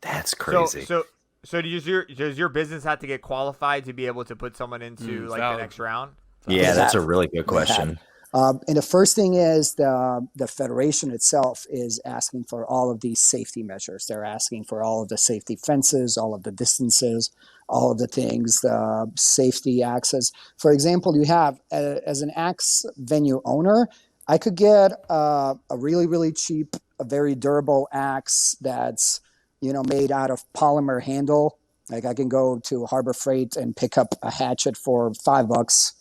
That's crazy. So does your business have to get qualified to be able to put someone into the next round? Yeah, that's a really good question. And the first thing is the federation itself is asking for all of these safety measures. They're asking for all of the safety fences, all of the distances, all of the things, the safety access. For example, you have, as an axe venue owner, I could get a really, really cheap, a very durable axe that's, made out of polymer handle. Like I can go to Harbor Freight and pick up a hatchet for $5.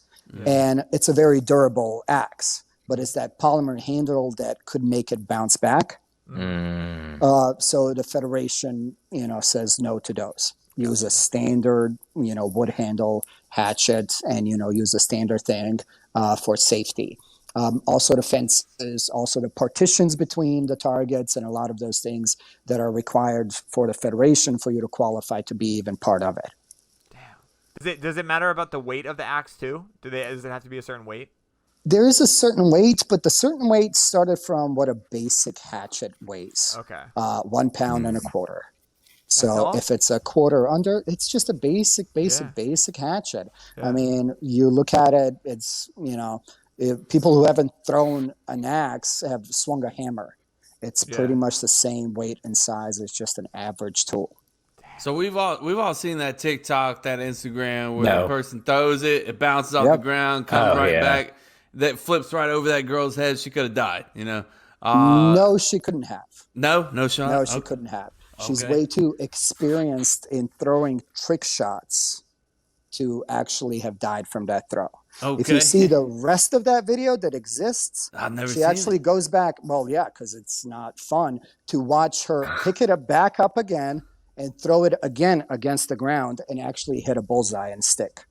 And it's a very durable axe, but it's that polymer handle that could make it bounce back. So the federation, says no to those. Use a standard, wood handle hatchet, and use a standard thing for safety. Also the fences, also the partitions between the targets, and a lot of those things that are required for the federation for you to qualify to be even part of it. Does it matter about the weight of the axe too? Does it have to be a certain weight? There is a certain weight, but the certain weight started from what a basic hatchet weighs. Okay. 1 pound and a quarter. So all? if it's a quarter under, it's just a basic hatchet. Yeah. I mean, you look at it, it's, if people who haven't thrown an axe have swung a hammer. It's pretty much the same weight and size as just an average tool. So we've all seen that TikTok, that Instagram where the person throws it, it bounces off the ground, comes back, that flips right over that girl's head, she could have died. No, she couldn't have. No shot. No, she Okay. couldn't have. She's Okay. way too experienced in throwing trick shots to actually have died from that throw. If you Okay. see the rest of that video that exists, I've never she seen actually it. goes back. Well, yeah, because it's not fun to watch her pick it up back up again and throw it again against the ground and actually hit a bullseye and stick.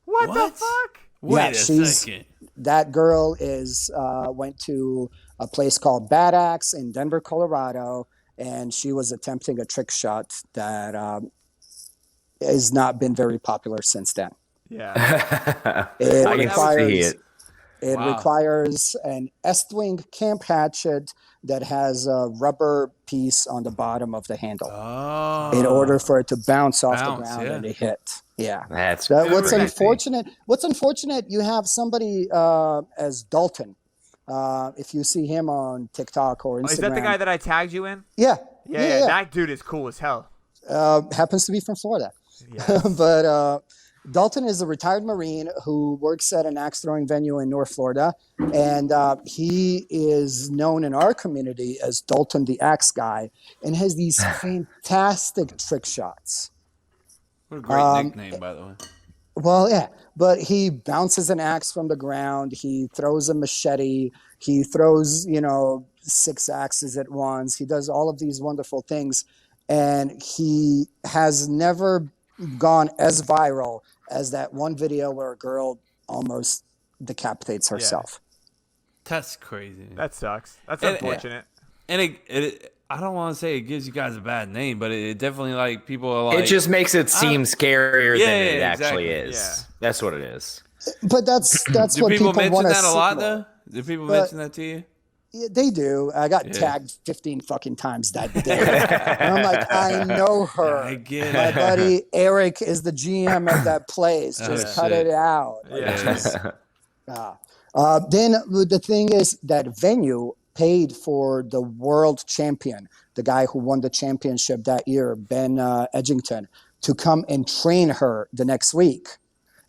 What the What? fuck? Wait Yeah, a she's- second. That girl went to a place called Bad Axe in Denver, Colorado, and she was attempting a trick shot that has not been very popular since then. Yeah. It I can see it. It Wow. requires an Estwing camp hatchet that has a rubber piece on the bottom of the handle Oh. in order for it to bounce off the Bounce, ground yeah. and to hit. Yeah. That's What's crazy. unfortunate, you have somebody as Dalton. If you see him on TikTok or Instagram. Is that the guy that I tagged you in? Yeah. Yeah. That dude is cool as hell. Happens to be from Florida. Yes. But Dalton is a retired Marine who works at an axe throwing venue in North Florida. And he is known in our community as Dalton the Axe Guy and has these fantastic trick shots. What a great nickname, by the way. Well, yeah, but he bounces an axe from the ground. He throws a machete. He throws, 6 axes at once. He does all of these wonderful things. And he has never gone as viral as that one video where a girl almost decapitates herself. That's crazy. That sucks. That's And- unfortunate. And it I don't want to say it gives you guys a bad name, but it definitely like people are like It just makes it seem scarier Yeah, than it yeah, actually exactly. is. Yeah. That's what it is. But that's Do what people mention want to that a see. lot though? Do people mention that to you? Yeah, they do. I got tagged 15 fucking times that day. And I'm like, I know her. I get My it. buddy Eric is the GM of that place. Just Oh, cut shit. it out. Yeah. Then the thing is that venue paid for the world champion, the guy who won the championship that year, Ben Edgington, to come and train her the next week.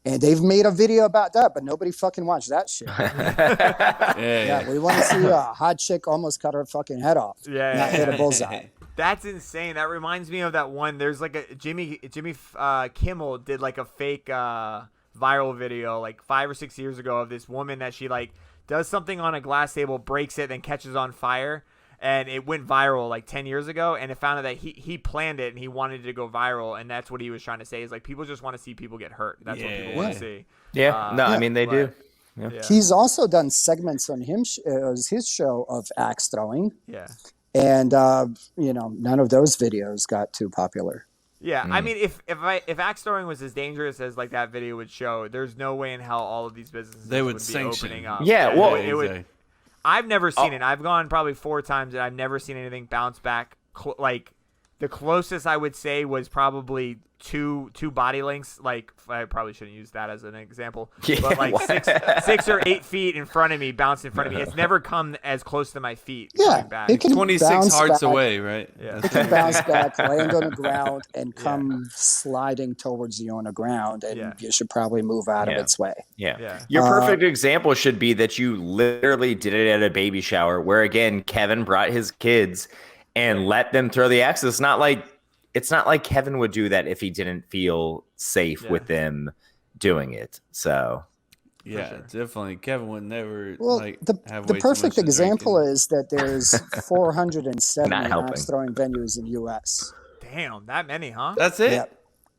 And they've made a video about that, but nobody fucking watched that shit. Yeah, we want to see a hot chick almost cut her fucking head off. Yeah, Not yeah, hit a yeah. bullseye. That's insane. That reminds me of that one. There's like a Jimmy Kimmel did like a fake viral video like 5 or 6 years ago of this woman that she like does something on a glass table, breaks it, then catches on fire. And it went viral like 10 years ago, and it found out that he planned it and he wanted it to go viral, and that's what he was trying to say is like people just want to see people get hurt. That's what people want to see. Yeah. No, I mean they do. Yeah. He's also done segments on his show of axe throwing, Yeah. and none of those videos got too popular. Yeah, I mean, if axe throwing was as dangerous as like that video would show, there's no way in hell all of these businesses They would be sanction. opening up. Yeah, well, it would. I've never seen it. I've gone probably 4 times, and I've never seen anything bounce back. Like the closest I would say was probably two body lengths. Like I probably shouldn't use that as an example, Yeah, but like what? 6 or 8 feet in front of me, bounced in front of me. It's never come as close to my feet. Yeah, coming back. it can 26 bounce hearts back. away, right? Yeah. It can bounce back, land on the ground, and come sliding towards you on the ground, and Yeah. you should probably move out of Yeah. its way. Yeah. Yeah. Your perfect example should be that you literally did it at a baby shower where again Kevin brought his kids and let them throw the axe. It's not like Kevin would do that if he didn't feel safe with them doing it. So Yeah, sure. definitely. Kevin would never Well, like have the way too perfect much to drink example and- is that there's 470 Not helping. axe throwing venues in U.S. Damn, that many, huh? That's it. Yeah,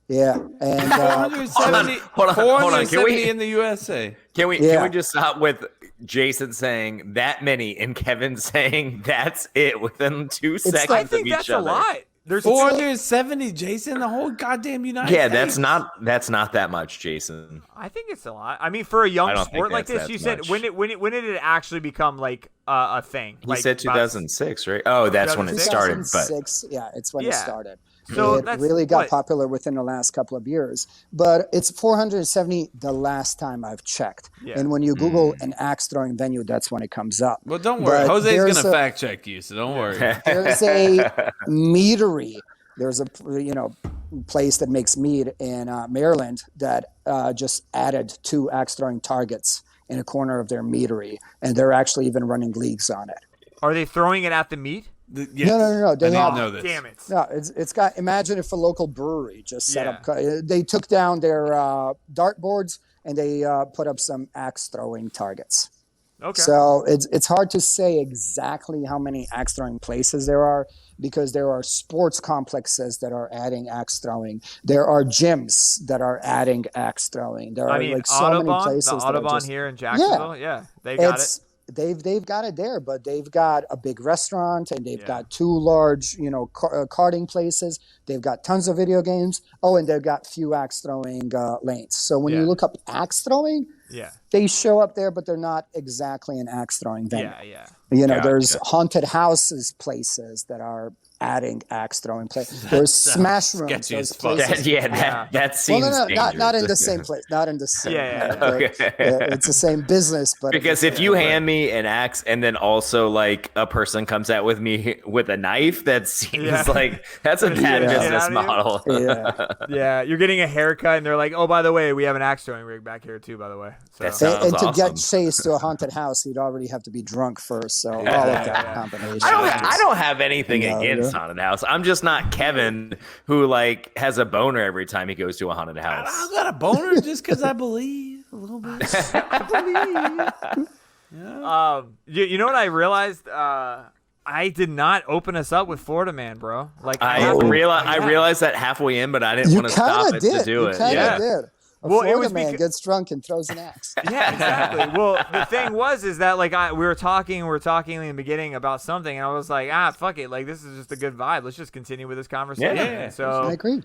yeah, and 470, hold on. Can 470 we- in the USA. can we Yeah. just stop with Jason saying that many and Kevin saying that's it within 2 seconds I of think each that's other? a lot. There's 470, Jason, the whole goddamn United Yeah, States. that's not that much, Jason. I think it's a lot. I mean, for a I young don't sport think like that's this, that you said much. when did it actually become like a thing? He like, said 2006, right? Oh, that's when it 2006? started. But 2006, yeah, it's when it Yeah. started. So it that's really got what- popular within the last couple of years. But it's 470 the last time I've checked. Yeah. And when you Google an axe throwing venue, that's when it comes up. Well, don't worry. But Jose's there's going to a- fact check you, so don't worry. There's a meadery. There's a place that makes mead in Maryland that just added 2 axe throwing targets in a corner of their meadery, and they're actually even running leagues on it. Are they throwing it at the meat? Yes. No. They I have, didn't know this. Damn it. No, it's got. Imagine if a local brewery just set Yeah. up. They took down their dart boards and they put up some axe throwing targets. Okay. So it's hard to say exactly how many axe throwing places there are, because there are sports complexes that are adding axe throwing. There are gyms that are adding axe throwing. There are like so many places. The Audubon here in Jacksonville. Yeah, they got it. They've got it there, but they've got a big restaurant and they've got 2 large, karting places. They've got tons of video games. Oh, and they've got few axe throwing lanes. So when you look up axe throwing, they show up there, but they're not exactly an axe throwing venue. There's haunted houses places that are adding axe throwing places. There's smash rooms. Sketchy as fuck. That seems dangerous. Not in the same place. Not in the same. Okay. It's the same business, but because if you hand me an axe and then also like a person comes out with me with a knife, that seems like that's a bad business model. You're getting a haircut and they're like, oh, by the way, we have an axe throwing rig back here too, by the way. So. And to get chased to a haunted house, you'd already have to be drunk first. So all of that combination. I don't have anything against haunted house. I'm just not Kevin, who like has a boner every time he goes to a haunted house. I got a boner just because I believe a little bit. I believe. You know what I realized? I did not open us up with Florida Man, bro. Like I realized that halfway in, but I didn't want to stop it to do it. You kind of did. Florida man because... gets drunk and throws an axe. Yeah, exactly. Well, the thing is that like we were talking in the beginning about something, and I was like, fuck it, like this is just a good vibe. Let's just continue with this conversation. Yeah. So I agree.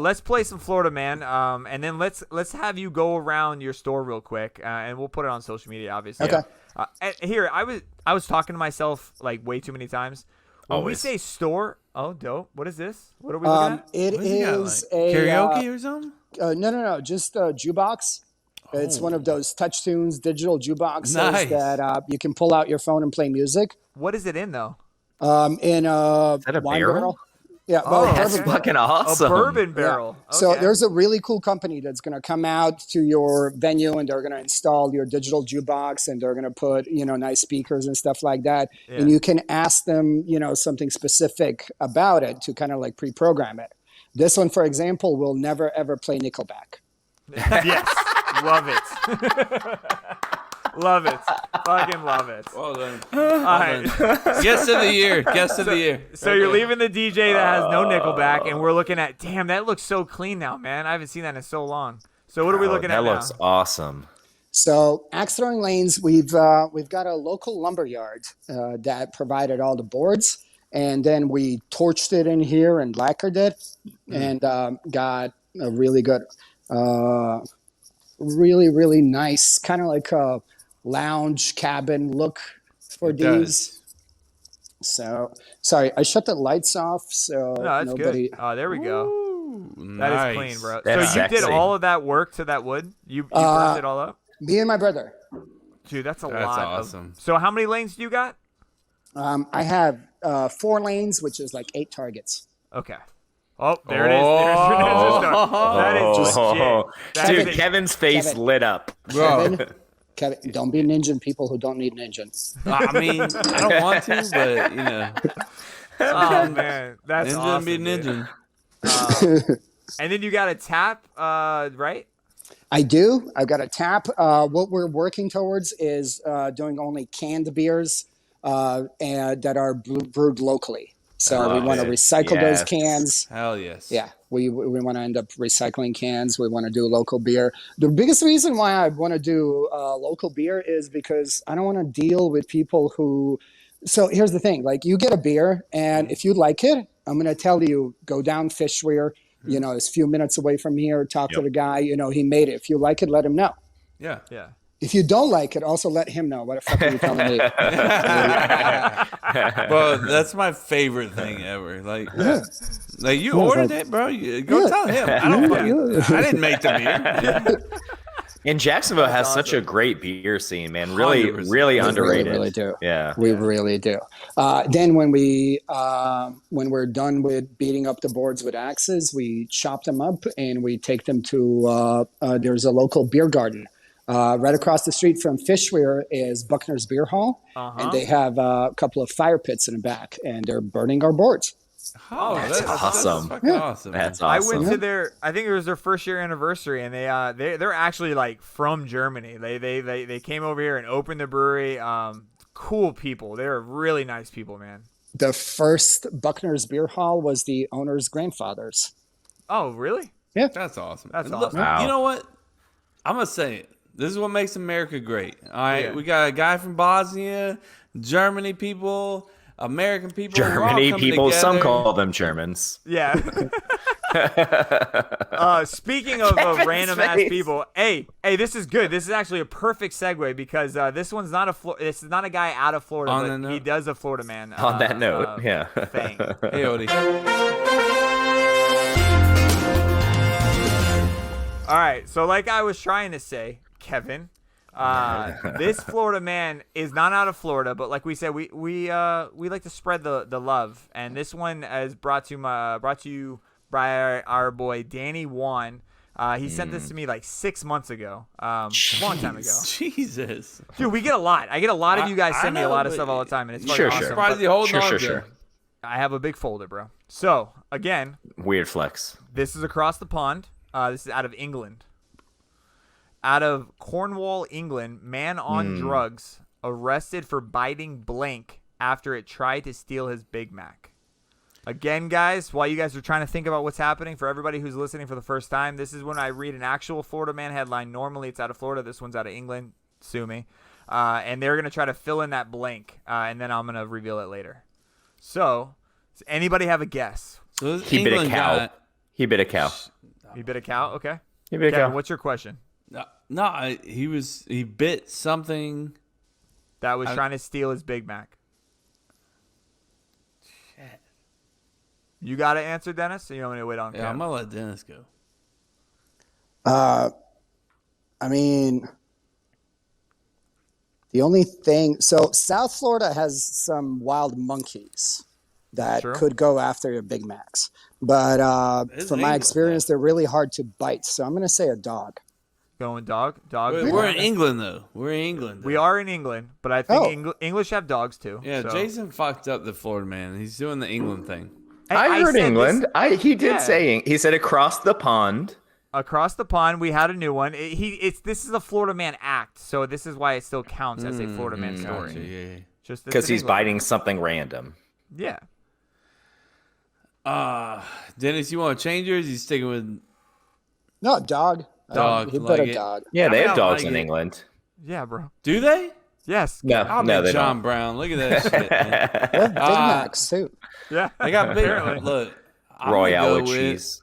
Let's play some Florida Man, and then let's have you go around your store real quick, and we'll put it on social media, obviously. Okay. Here, I was talking to myself like way too many times. When we say store, oh, dope. What is this? What are we looking at? It is a karaoke or something. No, just a jukebox. It's one of those touch tunes, digital jukeboxes that you can pull out your phone and play music. What is it in though? In a is that a wine barrel? Yeah, that's fucking awesome. A bourbon barrel. Yeah. So there's a really cool company that's going to come out to your venue and they're going to install your digital jukebox and they're going to put, nice speakers and stuff like that. Yeah. And you can ask them, something specific about it to kind of like pre-program it. This one, for example, will never ever play Nickelback. Yes, love it. Love it. Fucking love it. Well done. All right. Guest of the year. So you're leaving the DJ that has no Nickelback, and we're looking at, damn, that looks so clean now, man. I haven't seen that in so long. So what are we looking at now? That looks awesome. So axe throwing lanes, we've got a local lumber yard that provided all the boards, and then we torched it in here and lacquered it, and got a really good, really, really nice, kind of like a lounge cabin look for these. So sorry, I shut the lights off so nobody. Good. Oh, there we go. Ooh, that is clean, bro. That's so you did sexy. all of that work to that wood? You burnt it all up? Me and my brother. Dude, that's a lot. That's awesome. So how many lanes do you got? I have 4 lanes, which is like 8 targets. Okay. Oh, there it is. There's your ninja star. That is just shit. Dude, Kevin's face lit up. Bro. Kevin, don't be an engine, people who don't need an engine. I mean, I don't want to, but, Oh, man. That's awesome, be an engine. And then you got a tap, right? I do. I've got a tap. What we're working towards is doing only canned beers and that are brewed locally. So we want to recycle those cans. Hell yes. Yeah, we want to end up recycling cans. We want to do local beer. The biggest reason why I want to do local beer is because I don't want to deal with people who. So here's the thing: like you get a beer, and if you like it, I'm going to tell you go down Fishweir. It's a few minutes away from here. Talk to the guy. He made it. If you like it, let him know. Yeah. If you don't like it, also let him know. What the fuck are you telling me? Bro, that's my favorite thing ever. Like you ordered it, bro. Go tell him. I didn't make the beer. And Jacksonville has such a great beer scene, man. Really, 100%. really underrated. We really do. Yeah. We really do. Then when we're done with beating up the boards with axes, we chop them up and we take them to, there's a local beer garden Right across the street from Fishweir is Buckner's Beer Hall, and they have a couple of fire pits in the back, and they're burning our boards. Oh, that's awesome. That's fucking awesome. That's I awesome. went to their, I think it was their first year anniversary, and they're actually like from Germany. They came over here and opened the brewery. Cool people. They're really nice people, man. The first Buckner's Beer Hall was the owner's grandfather's. Oh, really? Yeah. That's awesome. That's And look, awesome. Wow. You know what? I'm going to say it. This is what makes America great. All right. Yeah. We got a guy from Bosnia, Germany people, American people. We're all Germany coming people, some together. call them Germans. Yeah. Speaking of random ass face. people, hey, this is good. This is actually a perfect segue because this one's not this is not a guy out of Florida, On but that note. he does a Florida man. On that note, yeah. Thing. Hey, Odie. All right, so like I was trying to say, Kevin, this Florida man is not out of Florida, but like we said, we like to spread the love, and this one is brought to you by our boy Danny Wan. He sent this to me like 6 months ago, a long time ago. Jesus. Dude, we get a lot. I get a lot of you guys I send me a know, lot of but- stuff all the time, and it's fucking Sure, awesome. sure. Surprised you holding on to Sure. it. I have a big folder, bro. So again, Weird flex. this is across the pond. This is out of England. Out of Cornwall, England, man on drugs arrested for biting blank after it tried to steal his Big Mac. Again, guys, while you guys are trying to think about what's happening, for everybody who's listening for the first time, this is when I read an actual Florida man headline. Normally it's out of Florida. This one's out of England. Sue me. And they're going to try to fill in that blank, and then I'm going to reveal it later. So, does anybody have a guess? So this He bit a England cow. guy- He bit a cow. You bit a cow? Okay. He bit a Kevin, cow. what's your question? he bit something. That was trying to steal his Big Mac. Shit. You got to answer, Dennis? Or you want me to wait on Yeah, Kevin? I'm gonna let Dennis go. I mean, the only thing, so South Florida has some wild monkeys that True. could go after your Big Macs. But It's from my England, experience, they're really hard to bite. So I'm going to say a dog. Going dog? Dog. We're in England though. We're in England. We are in England, but I think Oh. English have dogs too. Yeah, so. Jason fucked up the Florida man. He's doing the England thing. I heard said England. this- He did Yeah. say he said across the pond. Across the pond, we had a new one. This is a Florida man act, so this is why it still counts as a Florida man story. Gotcha, yeah. Just Because he's England. biting something random. Yeah. Dennis, you want to change yours? You sticking with No, a dog. Dog, He bit like a it. dog. Yeah, they I have don't dogs like in it. England. Yeah, bro. Do they? Yes. No, I'll no, make they John don't. Brown. Look at that shit, man. They have Big Macs, too. Yeah. I got big. Apparently. Look, I'm Royale gonna with go cheese.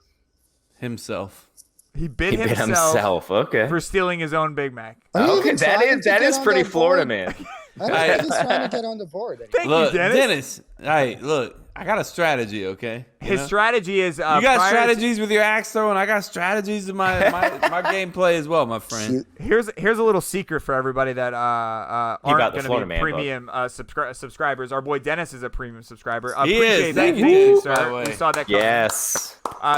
himself. He bit He bit himself himself. Okay. for stealing his own Big Mac. Are you Okay, even that trying is to that get is on pretty that Florida, board? man. I don't think he's trying to get on the board anymore. Thank Look, you, Dennis. Hey, look, I got a strategy. Okay. You His know? strategy is You got prior strategies with your axe throwing. I got strategies in my gameplay as well, my friend. Here's a little secret for everybody that about aren't the going to Florida be Man premium subscribers. Our boy Dennis is a premium subscriber. He Appreciate is. that. Thank you, Thank Dennis, sir. by the way. We saw that coming. Yes.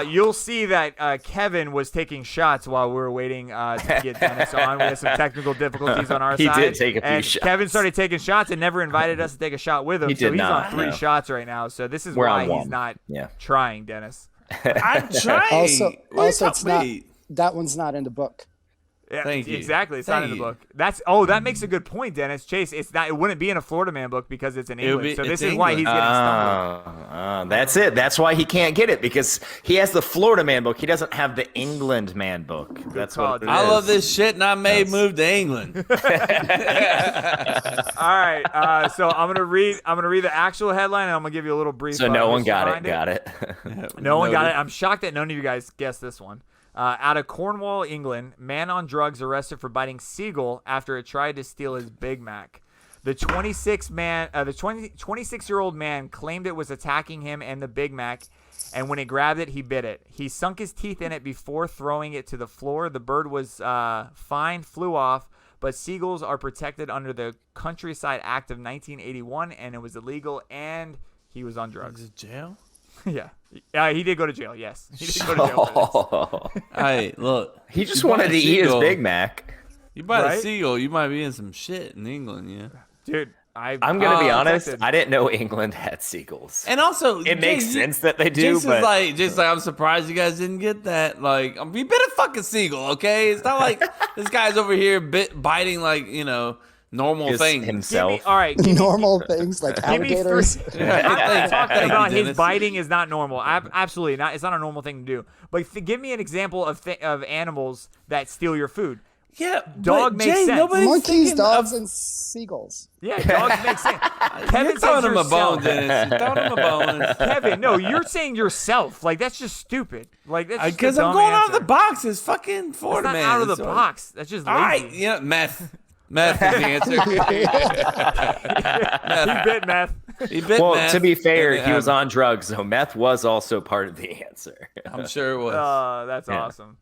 You'll see that Kevin was taking shots while we were waiting to get Dennis on. We had some technical difficulties on our He side. did take a few and shots. Kevin started taking shots and never invited us to take a shot with him. He so did he's not, on 3 no. shots right now. So this is We're why on he's one. not Yeah. trying, Dennis. I'm trying. Also, What also you it's talking not, about? that one's not in the book. Yeah, Thank you. Exactly. It's not in Thank the you. book. That makes a good point, Dennis. Chase, it's not. It wouldn't be in a Florida Man book because it's in It would England. be- So this it's is why he's England. getting stumbled. That's it. That's why he can't get it because he has the Florida Man book. He doesn't have the England Man book. That's call, what it dude. I is. love this shit, and I may move to England. All right. So I'm gonna read the actual headline, and I'm gonna give you a little brief. So no one history got behind it. Got it. No one got Noted. it. I'm shocked that none of you guys guessed this one. Out of Cornwall, England, man on drugs arrested for biting seagull after it tried to steal his Big Mac. The 26-year-old man claimed it was attacking him and the Big Mac, and when he grabbed it, he bit it. He sunk his teeth in it before throwing it to the floor. The bird was fine, flew off, but seagulls are protected under the Countryside Act of 1981, and it was illegal, and he was on drugs. Is it jail? Yeah. He did go to jail, yes. He did go to jail for this. Hey, look. He just You wanted bought to a eat his seagull. Big Mac. You buy Right? a seagull, you might be in some shit in England, yeah. Dude, I'm gonna be honest. protected. I didn't know England had seagulls. And also, It makes sense that they do, Jason's but like, I'm surprised you guys didn't get that. Like, you been a fucking seagull, okay? It's not like this guy's over here biting like normal just things. himself. All right, give me, Normal things like give me alligators. I'm not talking Thank you, about his Dennis. biting is not normal. Absolutely not. It's not a normal thing to do. But give me an example of animals that steal your food. Yeah, Dog but makes Jay, sense. nobody's Monkeys, thinking dogs, of- and seagulls. Yeah, dogs make sense. Kevin You're says throwing him a yourself. bone, Dennis. You're throwing him a bone. Kevin, no, you're saying yourself. Like that's just stupid. Like that's just Because a I'm dumb going out answer. of the box. It's fucking It's Florida not man. out of the So- box. That's just All lazy. right, meth. Meth is the answer. He bit meth. He bit Well, meth, to be fair, and, he was on drugs, so meth was also part of the answer. I'm sure it was. That's Yeah. awesome.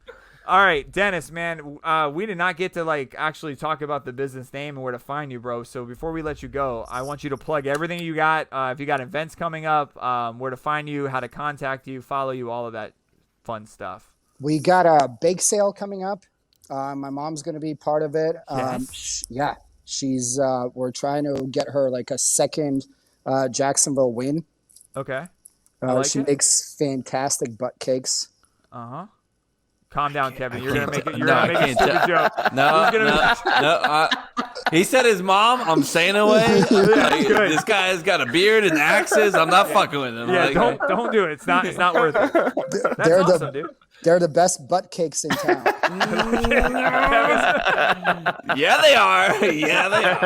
All right, Dennis, man, we did not get to actually talk about the business name and where to find you, bro. So before we let you go, I want you to plug everything you got. If you got events coming up, where to find you, how to contact you, follow you, all of that fun stuff. We got a bake sale coming up. My mom's going to be part of it. Yes. She's. We're trying to get her like a second Jacksonville win. Okay. I like She it. makes fantastic butt cakes. Calm down, Kevin. You're gonna make it. You're No, gonna I make a can't stupid joke. No, He's gonna- no. He said his mom. I'm staying away. Like, good. this guy's got a beard and axes. I'm not fucking with him. Yeah, Like, don't do it. It's not worth it. That's They're awesome, dude. They're the best butt cakes in town. Yeah, they are. Yeah, they are.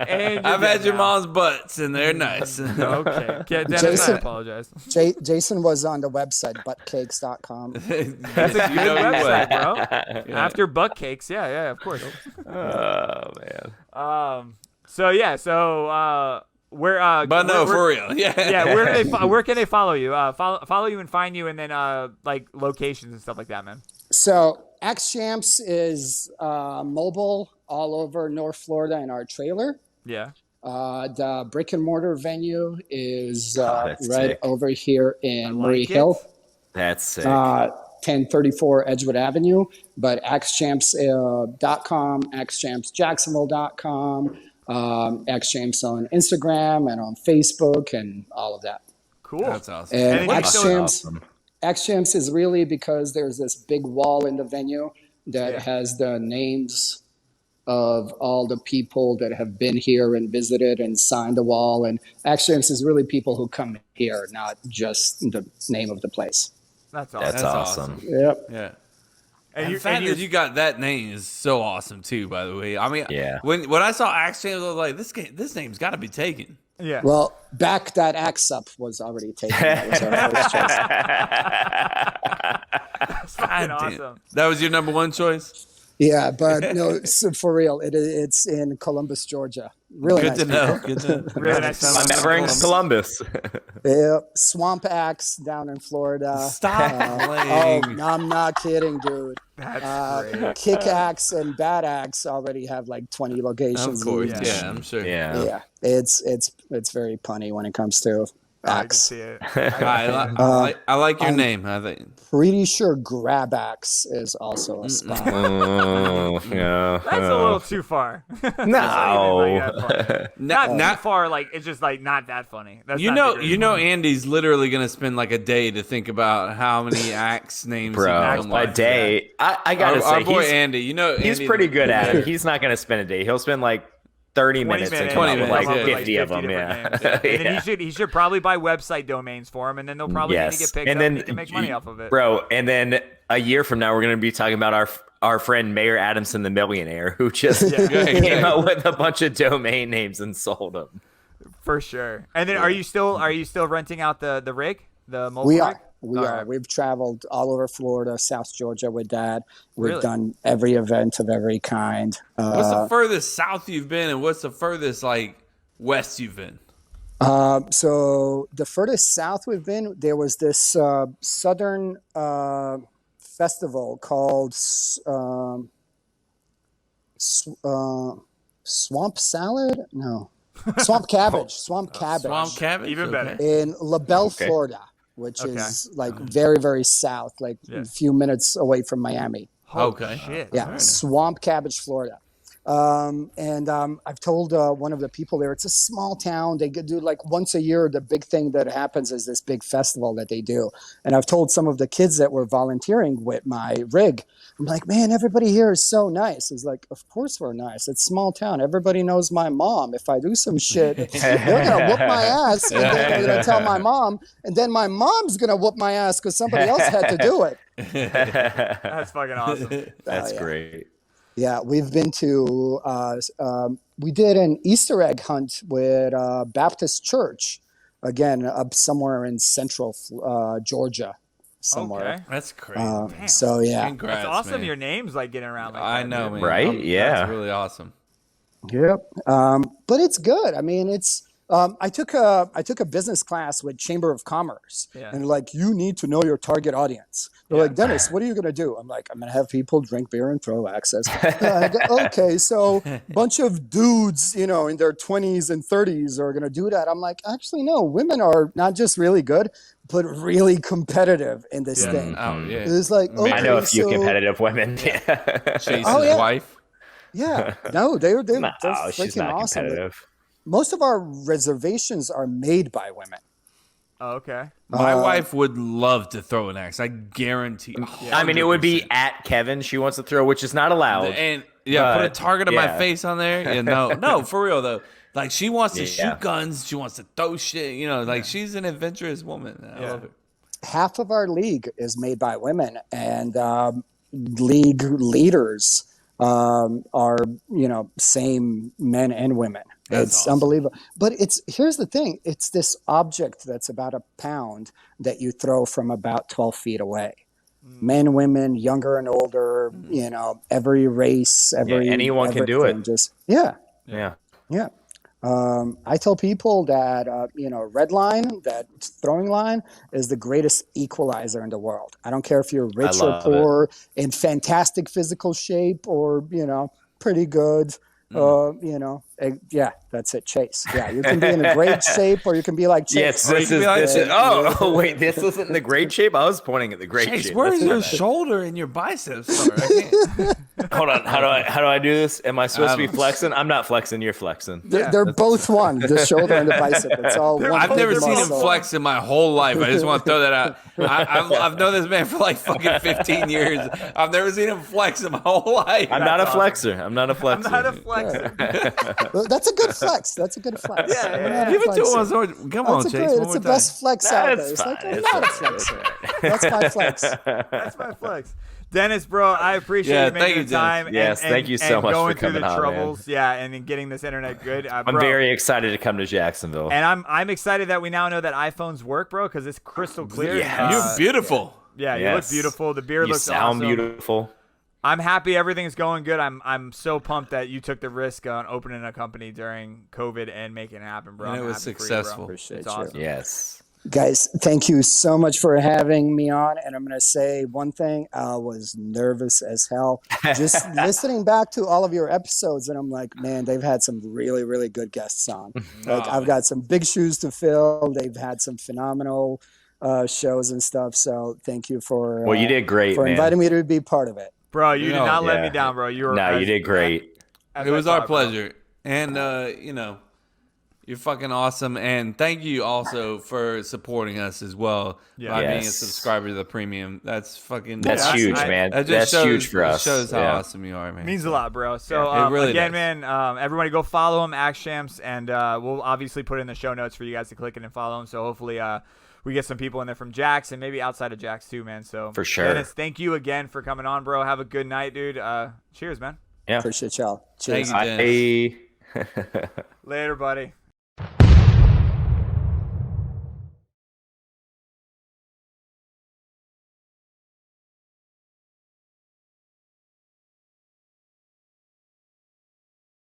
And you're I've had good your now. mom's butts, and they're nice. Okay. Dennis, Jason- I apologize. Jason was on the website buttcakes.com. That's a good website, bro. After butt cakes, yeah, of course. Oh man. But no, for real. Yeah. Yeah, where can they follow you? Follow you and find you, and then locations and stuff like that, man. So X Champs is mobile all over North Florida in our trailer. Yeah. The brick and mortar venue is that's right sick. over here in Murray it. Hill, That's sick. 1034 Edgewood Avenue. But xchamps.com, xchampsjacksonville.com, xchamps on Instagram and on Facebook and all of that. Cool. That's awesome. And And then X you Champs, Awesome. X Champs is really because there's this big wall in the venue that has the names of all the people that have been here and visited and signed the wall. And X Champs is really people who come here, not just the name of the place. That's awesome. That's awesome. Yep. Yeah. And And you- the fact and you- that you got that name is so awesome too. By the way, I mean, Yeah. When I saw Axe James, I was like, this name's got to be taken. Yeah. Well, back that axe up was already taken. That was our first choice. That's fucking God damn. awesome. That was your number one choice. Yeah, but no, so for real, it's in Columbus, Georgia. Really Good nice to know. people. Good to Really nice. I'm I'm never in Columbus. Yep. Swamp Axe down in Florida. Stop Oh, playing. no, I'm not kidding, dude. That's great. Kick Axe and Bad Axe already have like 20 locations. Of course, each. yeah, I'm sure. Yeah. Yeah, it's very punny when it comes to I can axe. see it. I like your name. I think. Pretty sure Grab Axe is also a spot. Oh, yeah. That's a little too far. No. Not Now- too far. Like it's just like not that funny. That's You not know, the greatest. Andy's literally gonna spend like a day to think about how many axe names. he Bro, can come a up with. day. I gotta Our say, boy he's, Andy. You know, he's Andy's- pretty good at it. He's not gonna spend a day. He'll spend like 30 minutes and come 20 up with minutes, like yeah. 50 of them. different Yeah. names. And then he should probably buy website domains for him, and then they'll probably need to get picked up and he can make money off of it. Bro, and then a year from now, we're going to be talking about our friend Mayor Adamson, the millionaire, who just came out with a bunch of domain names and sold them. For sure. And then are you still renting out the rig, the mobile We rig? are. We All are. right. We've traveled all over Florida, South Georgia with Dad. We've Really? done every event of every kind. What's the furthest south you've been, and what's the furthest like west you've been? So the furthest south we've been, there was this southern festival called Swamp Salad? No. Swamp Cabbage. Swamp Cabbage. Swamp cabbage. Even better. In LaBelle, Florida, which Okay. is like very, very south, like Yeah. a few minutes away from Miami. Okay. Shit. Yeah, Swamp Cabbage, Florida. I've told one of the people there, it's a small town. They do like once a year. The big thing that happens is this big festival that they do. And I've told some of the kids that were volunteering with my rig, I'm like, man, everybody here is so nice. He's like, of course we're nice. It's small town. Everybody knows my mom. If I do some shit, they're going to whoop my ass. And then they're going to tell my mom. And then my mom's going to whoop my ass because somebody else had to do it. That's fucking awesome. That's great. Yeah, we've been to, we did an Easter egg hunt with Baptist Church, again, up somewhere in central Georgia, somewhere. Okay. That's crazy. So, yeah. Congrats, It's awesome man. your name's like getting around like I that. know, dude. man. Right? Yeah. That's really awesome. Yep. But it's good. I mean, it's, I took a business class with Chamber of Commerce, and like, you need to know your target audience. They're like, Dennis, what are you going to do? I'm like, I'm going to have people drink beer and throw access. Okay, so bunch of dudes, in their 20s and 30s are going to do that. I'm like, actually, no, women are not just really good, but really competitive in this thing. Oh, yeah. It's like, okay, I know a few competitive women. Chase's wife. Yeah. No, they're No, freaking she's not awesome. competitive. Most of our reservations are made by women. Oh, okay. My wife would love to throw an axe. I guarantee. I mean, it would be 100%. at Kevin. She wants to throw, which is not allowed. And put a target on my yeah. face on there. Yeah, no, for real though. Like she wants to shoot guns. She wants to throw shit. Like she's an adventurous woman. I love it. Half of our league is made by women, and league leaders are same men and women. That's It's awesome. unbelievable. But here's the thing. It's this object that's about a pound that you throw from about 12 feet away. Men, women, younger and older, every race, anyone can do it. Just Yeah. I tell people that red line, that throwing line, is the greatest equalizer in the world. I don't care if you're rich or poor, in fantastic physical shape, or pretty good. That's it, Chase. Yeah, you can be in a great shape, or you can be like Chase. Yes, this is. Wait, this isn't the great shape. I was pointing at the great Chase, shape. where's your shoulder and your biceps? Sorry, I can't. Hold on. How do I do this? Am I supposed to be flexing? I'm not flexing. You're flexing. They're both one. The shoulder and the bicep. It's all one. I've never seen him muscle. flex in my whole life. I just want to throw that out. I've known this man for like fucking 15 years. I've never seen him flex in my whole life. I'm not a flexor. I'm not a flexor. I'm not a flexor. That's a good flex. That's a good flex. Yeah. Give it to him. Come on, That's Chase. it's the best flex out there. It's like, I'm not a flexor. That's my flex. That's my flex. Dennis, bro, I appreciate you making the time. Yes, thank you so much going for coming through the on, troubles, and then getting this internet good. I'm bro. very excited to come to Jacksonville. And I'm excited that we now know that iPhones work, bro, because it's crystal clear. Yeah. You're beautiful. Yeah, you look beautiful. The beer you looks sound awesome. beautiful. I'm happy everything's going good. I'm so pumped that you took the risk on opening a company during COVID and making it happen, bro. And I'm it was happy for you, successful. bro. Appreciate It's you. awesome. Yes. Guys, thank you so much for having me on. And I'm going to say one thing. I was nervous as hell. Just listening back to all of your episodes, and I'm like, man, they've had some really, really good guests on. Like, I've got some big shoes to fill. They've had some phenomenal shows and stuff. So thank you for Well, you did great, for man. inviting me to be part of it. Bro, you did not let Yeah. me down, bro. You were No, you did great. It was our pleasure. And, you're fucking awesome. And thank you also for supporting us as well by being a Yes. subscriber to the premium. That's fucking That's huge, man. That That's just huge for us. It shows how Yeah. awesome you are, man. Means a lot, bro. So it really again, does. man, everybody go follow him, Axe Champs, and we'll obviously put it in the show notes for you guys to click it and follow him. So hopefully we get some people in there from Jax and maybe outside of Jax too, man. So For sure. Dennis, thank you again for coming on, bro. Have a good night, dude. Cheers, man. Yeah. Appreciate y'all. Cheers. Thank you, Dennis. Bye. Later, buddy.